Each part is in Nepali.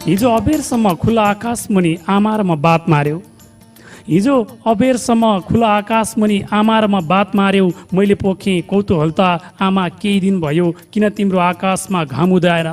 हिजो अबेरसम्म खुला आकाश मुनि आमा र म बात मार्यौ। हिजो अबेरसम्म खुला आकाश मुनि आमा र म बात मार्यौ। मैले पोखेँ कौतूहलता आमा केही दिन भयो किन तिम्रो आकाशमा घाम उदाएन।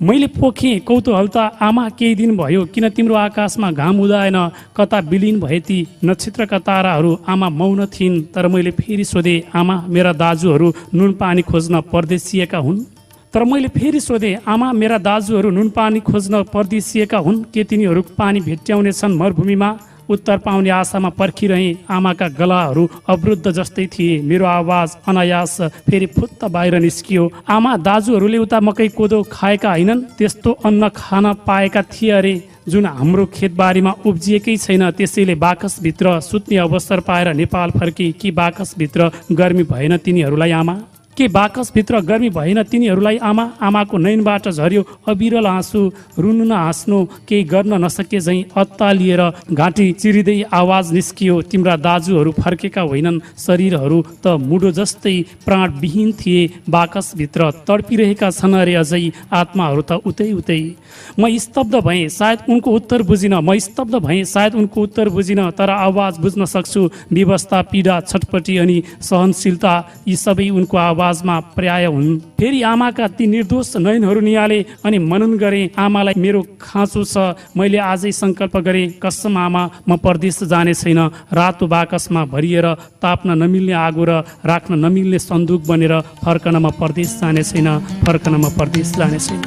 मैले पोखेँ कौतूहलता आमा केही दिन भयो किन तिम्रो आकाशमा घाम उदाएन। कता विलीन भए ती नक्षत्रका ताराहरू। आमा मौन थिइन् तर मैले फेरि सोधेँ आमा मेरा दाजुहरू नुन पानी खोज्न परदेशिएका हुन्। तर मैले फेरि सोधेँ आमा मेरा दाजुहरू नुन पानी खोज्न परदेशिएका हुन् के तिनीहरू पानी भेट्याउने छन् मरुभूमिमा। उत्तर पाउने आशामा पर्खिरहेँ। आमाका गलाहरू अवरुद्ध जस्तै थिए। मेरो आवाज अनायास फेरि फुत्त बाहिर निस्कियो। आमा दाजुहरूले उता मकै कोदो खाएका होइनन् त्यस्तो अन्न खान पाएका थिए अरे जुन हाम्रो खेतबारीमा उब्जिएकै छैन। त्यसैले बाकसभित्र सुत्ने अवसर पाएर नेपाल फर्के। कि बाकसभित्र गर्मी भएन तिनीहरूलाई आमा। के बाकसभित्र गर्मी भएन तिनीहरूलाई आमा। आमाको नैनबाट झर्यो अविरल आँसु। रुनु न हाँस्नु केही गर्न नसके झैँ अत्तालिएर घाँटी चिरिँदै आवाज निस्कियो तिम्रा दाजुहरू फर्केका होइनन्। शरीरहरू त मुडो जस्तै प्राणविहीन थिए। बाकसभित्र तडपिरहेका छन् अरे अझै आत्माहरू त उतै उतै। म स्तब्ध भएँ सायद उनको उत्तर बुझिन। म स्तब्ध भएँ सायद उनको उत्तर बुझिन तर आवाज बुझ्न सक्छु। विवस्था पीडा छटपटी अनि सहनशीलता यी सबै उनको आवाजमा पर्याय हुन्। फेरि आमाका ती निर्दोष नयनहरू निहाले अनि मनन गरेँ आमालाई मेरो खाँचो छ। मैले आजै सङ्कल्प गरेँ कसम आमा म परदेश जाने छैन। रातो बाकसमा भरिएर ताप्न नमिल्ने आगो र राख्न नमिल्ने सन्दुक बनेर फर्कन म परदेश जाने छैन। फर्कन म परदेश जाने छैन।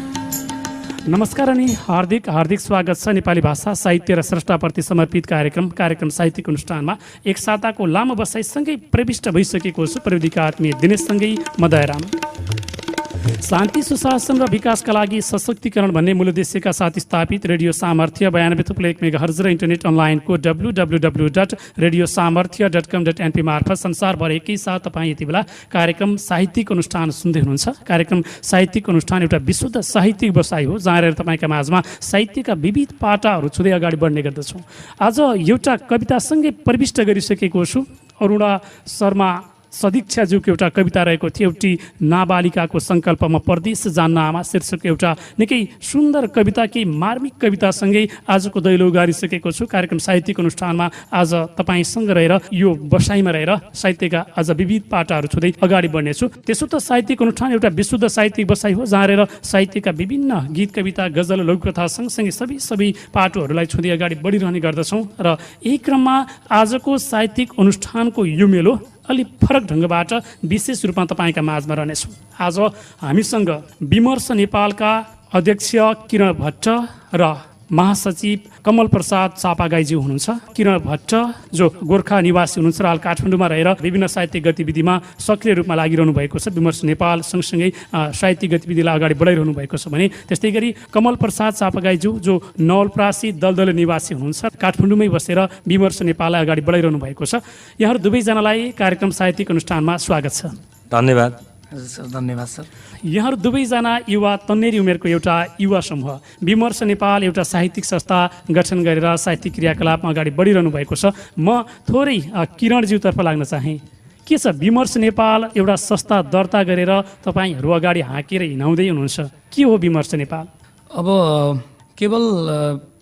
नमस्कार अनि हार्दिक हार्दिक स्वागत छ नेपाली भाषा साहित्य र स्रष्टाप्रति समर्पित कार्यक्रम साहित्यिक अनुष्ठानमा एक साताको लामो बसाइसँगै प्रविष्ट भइसकेको छु। प्रविधिका आत्मीय दिनेशसँगै म दयाराम। शान्ति सुशासन र विकासका लागि सशक्तिकरण भन्ने मूल उद्देश्यका साथ स्थापित रेडियो सामर्थ्य 92.1 मेगाहर्ज र इन्टरनेट अनलाइनको www.radiosamarthya.com.np मार्फत संसारभर एकैसाथ तपाईँ यति बेला कार्यक्रम साहित्यिक अनुष्ठान सुन्दै हुनुहुन्छ। कार्यक्रम साहित्यिक अनुष्ठान एउटा विशुद्ध साहित्यिक बसाइ हो जहाँ रहेर तपाईँका माझमा साहित्यका विविध पाटाहरू छुँदै अगाडि बढ्ने गर्दछौँ। आज एउटा कवितासँगै प्रविष्ट गरिसकेको छु। अरुणा शर्मा सदीक्षाज्यूको एउटा कविता रहेको थियो एउटी नाबालिकाको सङ्कल्पमा परदेश जान्न आमा शीर्षक एउटा निकै सुन्दर कविता केही मार्मिक कवितासँगै आजको दैलो उगारिसकेको छु। कार्यक्रम साहित्यिक अनुष्ठानमा आज तपाईँसँग रहेर यो बसाइमा रहेर साहित्यका आज विविध पाटाहरू छुँदै अगाडि बढ्नेछु। त्यसो त साहित्यिक अनुष्ठान एउटा विशुद्ध साहित्यिक बसाइ हो जहाँ रहेर साहित्यका विभिन्न गीत कविता गजल लघुकथा सँगसँगै सबै पाटोहरूलाई छुँदै अगाडि बढिरहने गर्दछौँ र यही क्रममा आजको साहित्यिक अनुष्ठानको यो मेलो अलि फरक ढङ्गबाट विशेष रूपमा तपाईँका माझमा रहनेछौँ। आज हामीसँग विमर्श नेपालका अध्यक्ष किरण भट्ट र महासचिव कमल प्रसाद चापागाईज्यू हुनुहुन्छ। किरण भट्ट जो गोर्खा निवासी हुनुहुन्छ र हाल काठमाडौँमा रहेर विभिन्न साहित्यिक गतिविधिमा सक्रिय रूपमा लागिरहनु भएको छ। विमर्श नेपाल सँगसँगै साहित्यिक गतिविधिलाई अगाडि बढाइरहनु भएको छ भने त्यस्तै गरी कमल प्रसाद चापागाईज्यू जो नवलपरासी दलदले निवासी हुनुहुन्छ काठमाडौँमै बसेर विमर्श नेपाललाई अगाडि बढाइरहनु भएको छ। यहाँहरू दुवैजनालाई कार्यक्रम साहित्यिक अनुष्ठानमा स्वागत छ। धन्यवाद सर। यहाँहरू दुवैजना युवा तन्नेरी उमेरको एउटा युवा समूह विमर्श नेपाल एउटा साहित्यिक संस्था गठन गरेर साहित्यिक क्रियाकलापमा अगाडि बढिरहनु भएको छ। म थोरै किरणज्यूतर्फ लाग्न चाहेँ। के छ विमर्श नेपाल एउटा संस्था दर्ता गरेर तपाईँहरू अगाडि हाँकेर हिँडाउँदै हुनुहुन्छ। के हो विमर्श नेपाल? अब केवल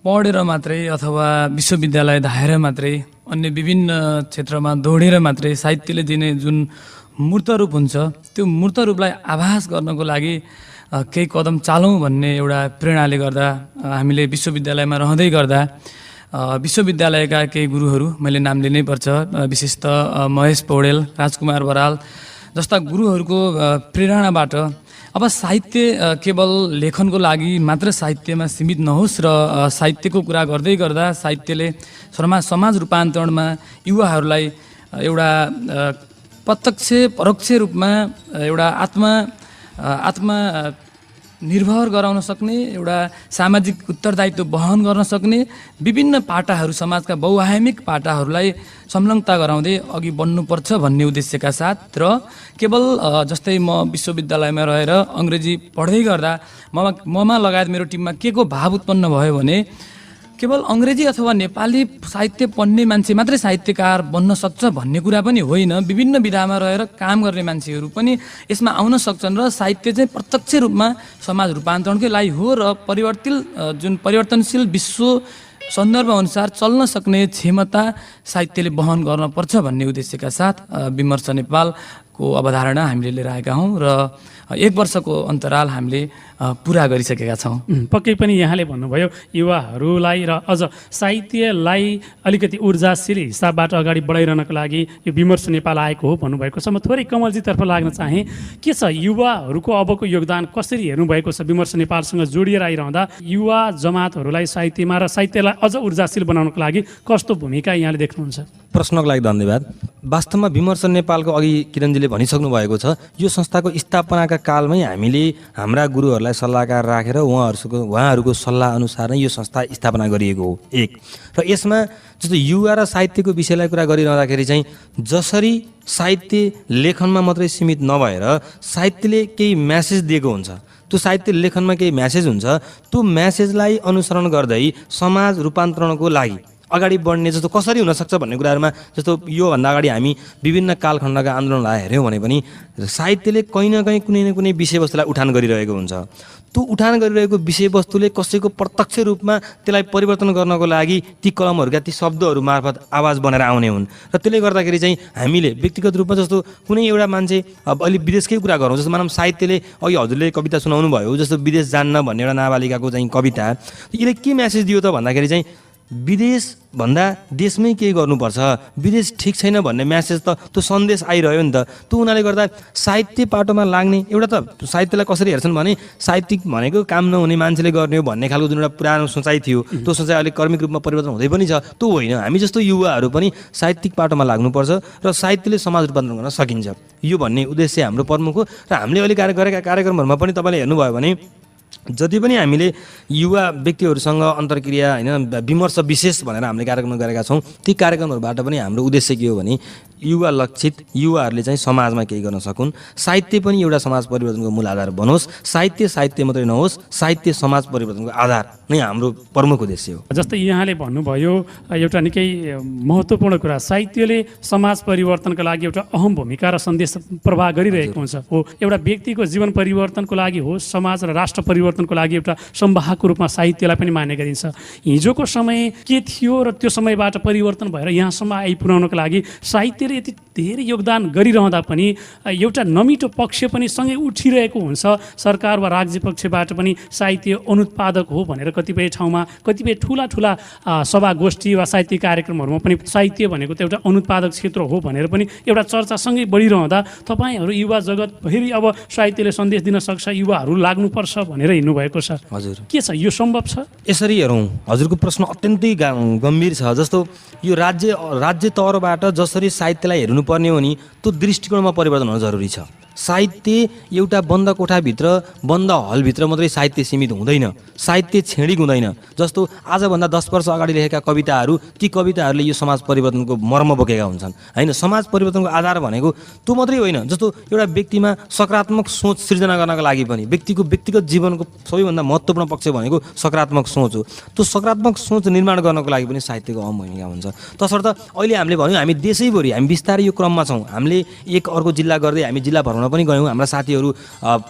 पढेर मात्रै अथवा विश्वविद्यालय धाएर मात्रै अन्य विभिन्न क्षेत्रमा दौडेर मात्रै साहित्यले दिने जुन मूर्त रूप हुन्छ त्यो मूर्त रूपलाई आभास गर्नको लागि केही कदम चालौँ भन्ने एउटा प्रेरणाले गर्दा हामीले विश्वविद्यालयमा रहँदै गर्दा विश्वविद्यालयका केही गुरुहरू मैले नाम लिनै पर्छ विशेषतः महेश पौडेल राजकुमार बराल जस्ता गुरुहरूको प्रेरणाबाट अब साहित्य केवल लेखनको लागि मात्र साहित्यमा सीमित नहोस् र साहित्यको कुरा गर्दै गर्दा साहित्यले समाज रूपान्तरणमा युवाहरूलाई एउटा प्रत्यक्ष परोक्ष रूपमा एउटा आत्मा निर्भर गराउन सक्ने एउटा सामाजिक उत्तरदायित्व वहन गर्न सक्ने विभिन्न पाटाहरू समाजका बहुआयामिक पाटाहरूलाई संलग्नता गराउँदै अघि बढ्नुपर्छ भन्ने उद्देश्यका साथ र केवल जस्तै म विश्वविद्यालयमा रहेर अङ्ग्रेजी पढ्दै गर्दा ममा लगायत मेरो टिममा के को भाव उत्पन्न भयो भने केवल अङ्ग्रेजी अथवा नेपाली साहित्य पढ्ने मान्छे मात्रै साहित्यकार बन्न सक्छ भन्ने कुरा पनि होइन। विभिन्न विधामा रहेर काम गर्ने मान्छेहरू पनि यसमा आउन सक्छन् र साहित्य चाहिँ प्रत्यक्ष रूपमा समाज रूपान्तरणकै लागि हो र परिवर्तनशील विश्व सन्दर्भ अनुसार चल्न सक्ने क्षमता साहित्यले वहन गर्नुपर्छ भन्ने उद्देश्यका साथ विमर्श नेपालको अवधारणा हामीले लिएर आएका हौँ र 1 वर्षको अन्तराल हामीले पुरा गरिसकेका छौँ। पक्कै पनि यहाँले भन्नुभयो युवाहरूलाई र अझ साहित्यलाई अलिकति ऊर्जाशील हिसाबबाट अगाडि बढाइरहनको लागि यो विमर्श नेपाल आएको हो भन्नुभएको छ। म थोरै कमलजीतर्फ लाग्न चाहेँ, के छ युवाहरूको अबको योगदान कसरी हेर्नुभएको छ? विमर्श नेपालसँग जोडिएर आइरहँदा युवा जमातहरूलाई साहित्यमा र साहित्यलाई अझ ऊर्जाशील बनाउनको लागि कस्तो भूमिका यहाँले देख्नुहुन्छ? प्रश्नको लागि धन्यवाद। वास्तवमा विमर्श नेपालको अघि किरणजीले भनिसक्नु भएको छ, यो संस्थाको स्थापनाका कालमै हामीले हाम्रा गुरुहरूलाई सल्लाहकार राखेर उहाँहरूको सल्लाह अनुसार नै यो संस्था स्थापना गरिएको हो। एक र यसमा जस्तो युवा र साहित्यको विषयलाई कुरा गरिरहँदाखेरि चाहिँ जसरी साहित्य लेखनमा मात्रै सीमित नभएर साहित्यले केही म्यासेज दिएको हुन्छ, त्यो साहित्य लेखनमा केही म्यासेज हुन्छ, त्यो म्यासेजलाई अनुसरण गर्दै समाज रूपान्तरणको लागि अगाडि बढ्ने जस्तो कसरी हुनसक्छ भन्ने कुराहरूमा, जस्तो योभन्दा अगाडि हामी विभिन्न कालखण्डका आन्दोलनलाई हेऱ्यौँ भने पनि साहित्यले कहीँ न कहीँ कुनै न कुनै विषयवस्तुलाई उठान गरिरहेको हुन्छ। त्यो उठान गरिरहेको विषयवस्तुले कसैको प्रत्यक्ष रूपमा त्यसलाई परिवर्तन गर्नको लागि ती कलमहरूका ती शब्दहरू मार्फत आवाज बनेर आउने हुन् र त्यसले गर्दाखेरि चाहिँ हामीले व्यक्तिगत रूपमा जस्तो कुनै एउटा मान्छे अब अहिले विदेशकै कुरा गरौँ, जस्तो मानव साहित्यले अघि हजुरले कविता सुनाउनु भयो, जस्तो विदेश जान्न भन्ने एउटा नाबालिकाको चाहिँ कविता, यसले के म्यासेज दियो त भन्दाखेरि चाहिँ विदेश भन्दा देशमै केही गर्नुपर्छ, विदेश ठिक छैन भन्ने म्यासेज त त्यो सन्देश आइरह्यो नि त। त्यो हुनाले गर्दा साहित्य पाटोमा लाग्ने एउटा त साहित्यलाई कसरी हेर्छन् भने साहित्यिक भनेको काम नहुने मान्छेले गर्ने हो भन्ने खालको जुन एउटा पुरानो सोचाइ थियो, त्यो सोचाइ अलिक कर्मिक रूपमा परिवर्तन हुँदै पनि छ। त्यो होइन, हामी जस्तो युवाहरू पनि साहित्यिक पाटोमा लाग्नुपर्छ र साहित्यले समाज रूपान्तरण गर्न सकिन्छ, यो भन्ने उद्देश्य हाम्रो प्रमुख हो। र हामीले अहिले गरेका कार्यक्रमहरूमा पनि तपाईँले हेर्नुभयो भने जति पनि हामीले युवा व्यक्तिहरूसँग अन्तर्क्रिया होइन विमर्श विशेष भनेर हामीले कार्यक्रम गरेका छौँ, ती कार्यक्रमहरूबाट पनि हाम्रो उद्देश्य के हो भने युवा लक्षित युवाहरूले चाहिँ समाजमा केही गर्न सकुन्, साहित्य पनि एउटा समाज परिवर्तनको मूल आधार बनोस्, साहित्य मात्रै नहोस्, साहित्य समाज परिवर्तनको आधार नै हाम्रो प्रमुख उद्देश्य हो। जस्तै यहाँले भन्नुभयो एउटा निकै महत्त्वपूर्ण कुरा, साहित्यले समाज परिवर्तनको लागि एउटा अहम भूमिका र सन्देश प्रवाह गरिरहेको हुन्छ। हो, एउटा व्यक्तिको जीवन परिवर्तनको लागि हो, समाज र राष्ट्र परिवर्तनको लागि एउटा संवाहकको रूपमा साहित्यलाई पनि मान्ने गरिन्छ। हिजोको समय के थियो र त्यो समयबाट परिवर्तन भएर यहाँसम्म आइपुर्याउनको लागि साहित्यले यति धेरै योगदान गरिरहँदा पनि एउटा नमिठो पक्ष पनि सँगै उठिरहेको हुन्छ। सरकार वा राज्य पक्षबाट पनि साहित्य अनुत्पादक हो भनेर कतिपय ठाउँमा कतिपय ठुला सभा गोष्ठी वा साहित्यिक कार्यक्रमहरूमा पनि साहित्य भनेको त एउटा अनुत्पादक क्षेत्र हो भनेर पनि एउटा चर्चासँगै बढिरहँदा तपाईँहरू युवा जगत फेरि अब साहित्यले सन्देश दिन सक्छ, युवाहरू लाग्नुपर्छ भनेर हिँड्नुभएको छ। हजुर, के छ, यो सम्भव छ? यसरी हेरौँ, हजुरको प्रश्न अत्यन्तै गम्भीर छ। जस्तो यो राज्य तौरबाट जसरी साहित्यलाई हेर्नुपर्ने हो नि, त्यो दृष्टिकोणमा परिवर्तन हुन जरुरी छ। साहित्य एउटा बन्द कोठाभित्र बन्द हलभित्र मात्रै साहित्य सीमित हुँदैन, साहित्य छेडिक हुँदैन। जस्तो आजभन्दा 10 वर्ष अगाडि लेखेका कविताहरू, ती कविताहरूले यो समाज परिवर्तनको मर्म बोकेका हुन्छन् होइन। समाज परिवर्तनको आधार भनेको त्यो मात्रै होइन, जस्तो एउटा व्यक्तिमा सकारात्मक सोच सृजना गर्नका लागि पनि व्यक्तिको व्यक्तिगत जीवनको सबैभन्दा महत्त्वपूर्ण पक्ष भनेको सकारात्मक सोच हो। त्यो सकारात्मक सोच निर्माण गर्नको लागि पनि साहित्यको अहम भूमिका हुन्छ। तसर्थ अहिले हामीले भन्यौँ हामी देशैभरि हामी बिस्तारै यो क्रममा छौँ। हामीले एक अर्को जिल्ला गर्दै हामी जिल्ला भ्रमण पनि गयौँ, हाम्रा साथीहरू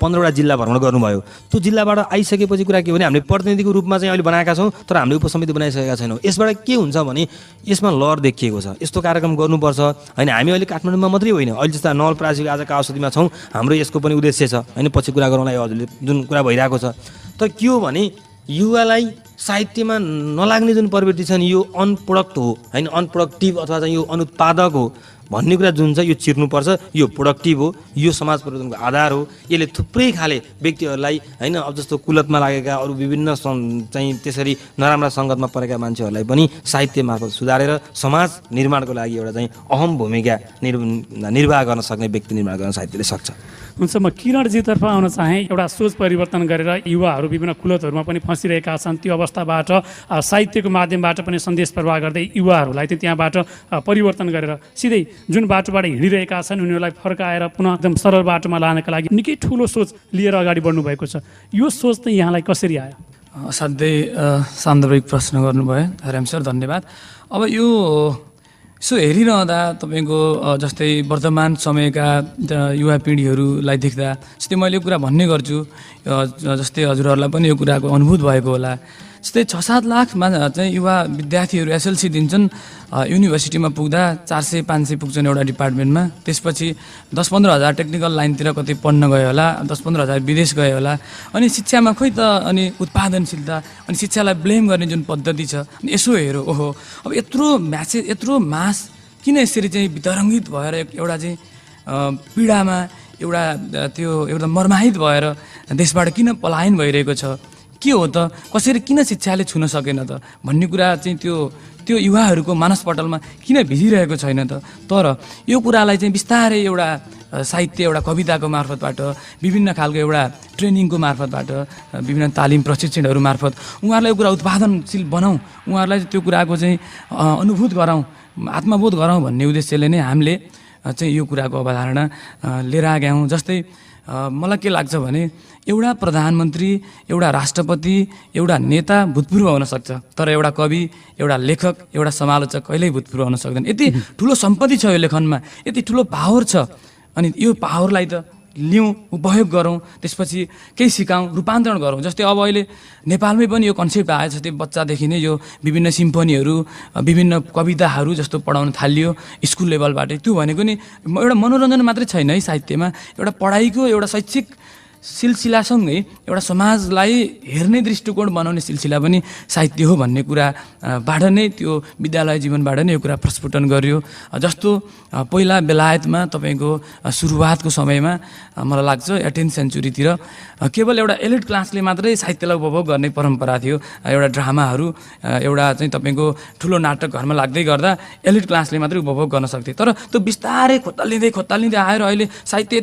15वटा जिल्ला भ्रमण गर्नुभयो। त्यो जिल्लाबाट आइसकेपछि कुरा के हो भने हामीले प्रतिनिधिको रूपमा चाहिँ अहिले बनाएका छौँ, तर हामीले उपसमिति बनाइसकेका छैनौँ। यसबाट के हुन्छ भने यसमा लहर देखिएको छ, यस्तो कार्यक्रम गर्नुपर्छ होइन। हामी अहिले काठमाडौँमा मात्रै होइन, अहिले जस्तो नवलपरासीको आजका औषधिमा छौँ, हाम्रो यसको पनि उद्देश्य छ होइन। पछि कुरा गरौँला हजुरले जुन कुरा भइरहेको छ, तर के हो भने युवालाई साहित्यमा नलाग्ने जुन प्रवृत्ति छ नि, यो अनप्रोडक्ट हो होइन, अनप्रोडक्टिभ अथवा चाहिँ यो अनुत्पादक हो भन्ने कुरा जुन छ यो चिर्नुपर्छ। यो प्रोडक्टिभ हो, यो समाज परिवर्तनको आधार हो। यसले थुप्रै खाले व्यक्तिहरूलाई होइन, अब जस्तो कुलतमा लागेका अरू विभिन्न चाहिँ त्यसरी नराम्रा सङ्गतमा परेका मान्छेहरूलाई पनि साहित्य मार्फत सुधारेर समाज निर्माणको लागि एउटा चाहिँ अहम भूमिका निर्वाह गर्न सक्ने व्यक्ति निर्माण गर्न साहित्यले सक्छ। हुन्छ, म किरणजीतर्फ आउन चाहेँ। एउटा सोच परिवर्तन गरेर युवाहरू विभिन्न कुलतहरूमा पनि फँसिरहेका छन्, त्यो अवस्थाबाट साहित्यको माध्यमबाट पनि सन्देश प्रवाह गर्दै युवाहरूलाई चाहिँ त्यहाँबाट परिवर्तन गरेर सिधै जुन बाटोबाट हिँडिरहेका छन् उनीहरूलाई फर्काएर पुनः एकदम सरल बाटोमा लानका लागि निकै ठुलो सोच लिएर अगाडि बढ्नु भएको छ। यो सोच चाहिँ यहाँलाई कसरी आयो? असाध्यै सान्दर्भिक प्रश्न गर्नुभयो राम सर, धन्यवाद। अब यो यसो हेरिरहँदा तपाईँको जस्तै वर्तमान समयका युवा पिँढीहरूलाई देख्दा जस्तै मैले यो कुरा भन्ने गर्छु, जस्तै हजुरहरूलाई पनि यो कुराको अनुभूत भएको होला। जस्तै 6-7 लाखमा चाहिँ युवा विद्यार्थीहरू एसएलसी दिन्छन्, युनिभर्सिटीमा पुग्दा 400-500 पुग्छन् एउटा डिपार्टमेन्टमा। त्यसपछि 10-15 हजार टेक्निकल लाइनतिर कतै पढ्न गयो होला, 10-15 हजार विदेश गयो होला। अनि शिक्षामा खोइ त अनि उत्पादनशीलता अनि शिक्षालाई ब्लेम गर्ने जुन पद्धति छ, अनि यसो हेरौँ, ओहो अब यत्रो म्यासेज, यत्रो मास किन यसरी चाहिँ वितरङ्गित भएर एउटा चाहिँ पीडामा एउटा त्यो एउटा मर्माहित भएर देशबाट किन पलायन भइरहेको छ, के हो त, कसरी किन शिक्षाले छुन सकेन त भन्ने कुरा चाहिँ त्यो युवाहरूको मानसपटलमा किन भिजिरहेको छैन त। तर यो कुरालाई चाहिँ बिस्तारै एउटा साहित्य, एउटा कविताको मार्फतबाट, विभिन्न खालको एउटा ट्रेनिङको मार्फतबाट, विभिन्न तालिम प्रशिक्षणहरू मार्फत उहाँहरूलाई यो कुरा उत्पादनशील बनाऊँ, उहाँहरूलाई त्यो कुराको चाहिँ अनुभूत गराउँ, आत्मबोध गराउँ भन्ने उद्देश्यले नै हामीले चाहिँ यो कुराको अवधारणा लिएर आएका हौँ। जस्तै मलाई के लाग्छ भने एउटा प्रधानमन्त्री, एउटा राष्ट्रपति, एउटा नेता भूतपूर्व हुन सक्छ, तर एउटा कवि, एउटा लेखक, एउटा समालोचक कहिल्यै भूतपूर्व हुन सक्दैन। यति ठुलो सम्पत्ति छ यो लेखनमा, यति ठुलो पावर छ, अनि यो पावरलाई त लिउँ, उपयोग गरौँ, त्यसपछि केही सिकाउँ, रूपान्तरण गरौँ। जस्तै अब अहिले नेपालमै पनि यो कन्सेप्ट आयो, जस्तै बच्चादेखि नै यो विभिन्न सिम्फनीहरू, विभिन्न कविताहरू जस्तो पढाउन थालियो स्कुल लेभलबाटै। त्यो भनेको नि एउटा मनोरञ्जन मात्रै छैन है साहित्यमा, एउटा पढाइको एउटा शैक्षिक सिलसिलासँगै एउटा समाजलाई हेर्ने दृष्टिकोण बनाउने सिलसिला पनि साहित्य हो भन्ने कुराबाट नै त्यो विद्यालय जीवनबाट नै यो कुरा प्रस्फुटन गरियो। जस्तो पहिला बेलायतमा तपाईँको सुरुवातको समयमा मलाई लाग्छ 18th सेन्चुरीतिर केवल एउटा एलिट क्लासले मात्रै साहित्यलाई उपभोग गर्ने परम्परा थियो। एउटा ड्रामाहरू, एउटा चाहिँ तपाईँको ठुलो नाटक घरमा लाग्दै गर्दा एलिट क्लासले मात्रै उपभोग गर्न सक्थे। तर त्यो बिस्तारै खोतालिँदै आएर अहिले साहित्य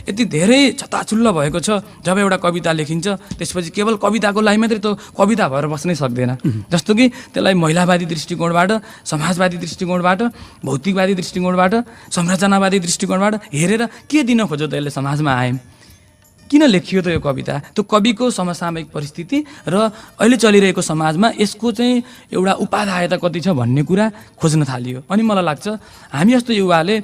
यति धेरै छताछुल्ल भएको छ। जब एउटा कविता लेखिन्छ त्यसपछि केवल कविताको लागि मात्रै त्यो कविता भएर बस्नै सक्दैन। जस्तो कि त्यसलाई महिलावादी दृष्टिकोणबाट, समाजवादी दृष्टिकोणबाट, भौतिकवादी दृष्टिकोणबाट, संरचनावादी दृष्टिकोणबाट हेरेर के दिन खोज्यो त यसले समाजमा आए, किन लेखियो त यो कविता, त्यो कविको समसामयिक परिस्थिति र अहिले चलिरहेको समाजमा यसको चाहिँ एउटा उपादायता कति छ भन्ने कुरा खोज्न थालियो। अनि मलाई लाग्छ हामी जस्तो युवाले,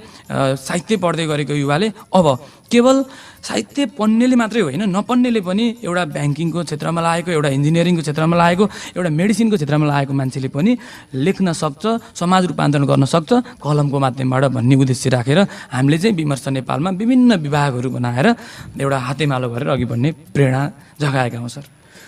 साहित्य पढ्दै गरेको युवाले अब केवल साहित्य पढ्नेले मात्रै होइन, नपढ्नेले पनि एउटा ब्याङ्किङको क्षेत्रमा लागेको, एउटा इन्जिनियरिङको क्षेत्रमा लागेको, एउटा मेडिसिनको क्षेत्रमा लागेको मान्छेले पनि लेख्न सक्छ, समाज रूपान्तरण गर्न सक्छ कलमको माध्यमबाट भन्ने उद्देश्य राखेर हामीले चाहिँ विमर्श नेपालमा विभिन्न विभागहरू बनाएर एउटा हातेमालो गरेर अघि बढ्ने प्रेरणा जगाएका हौँ सर।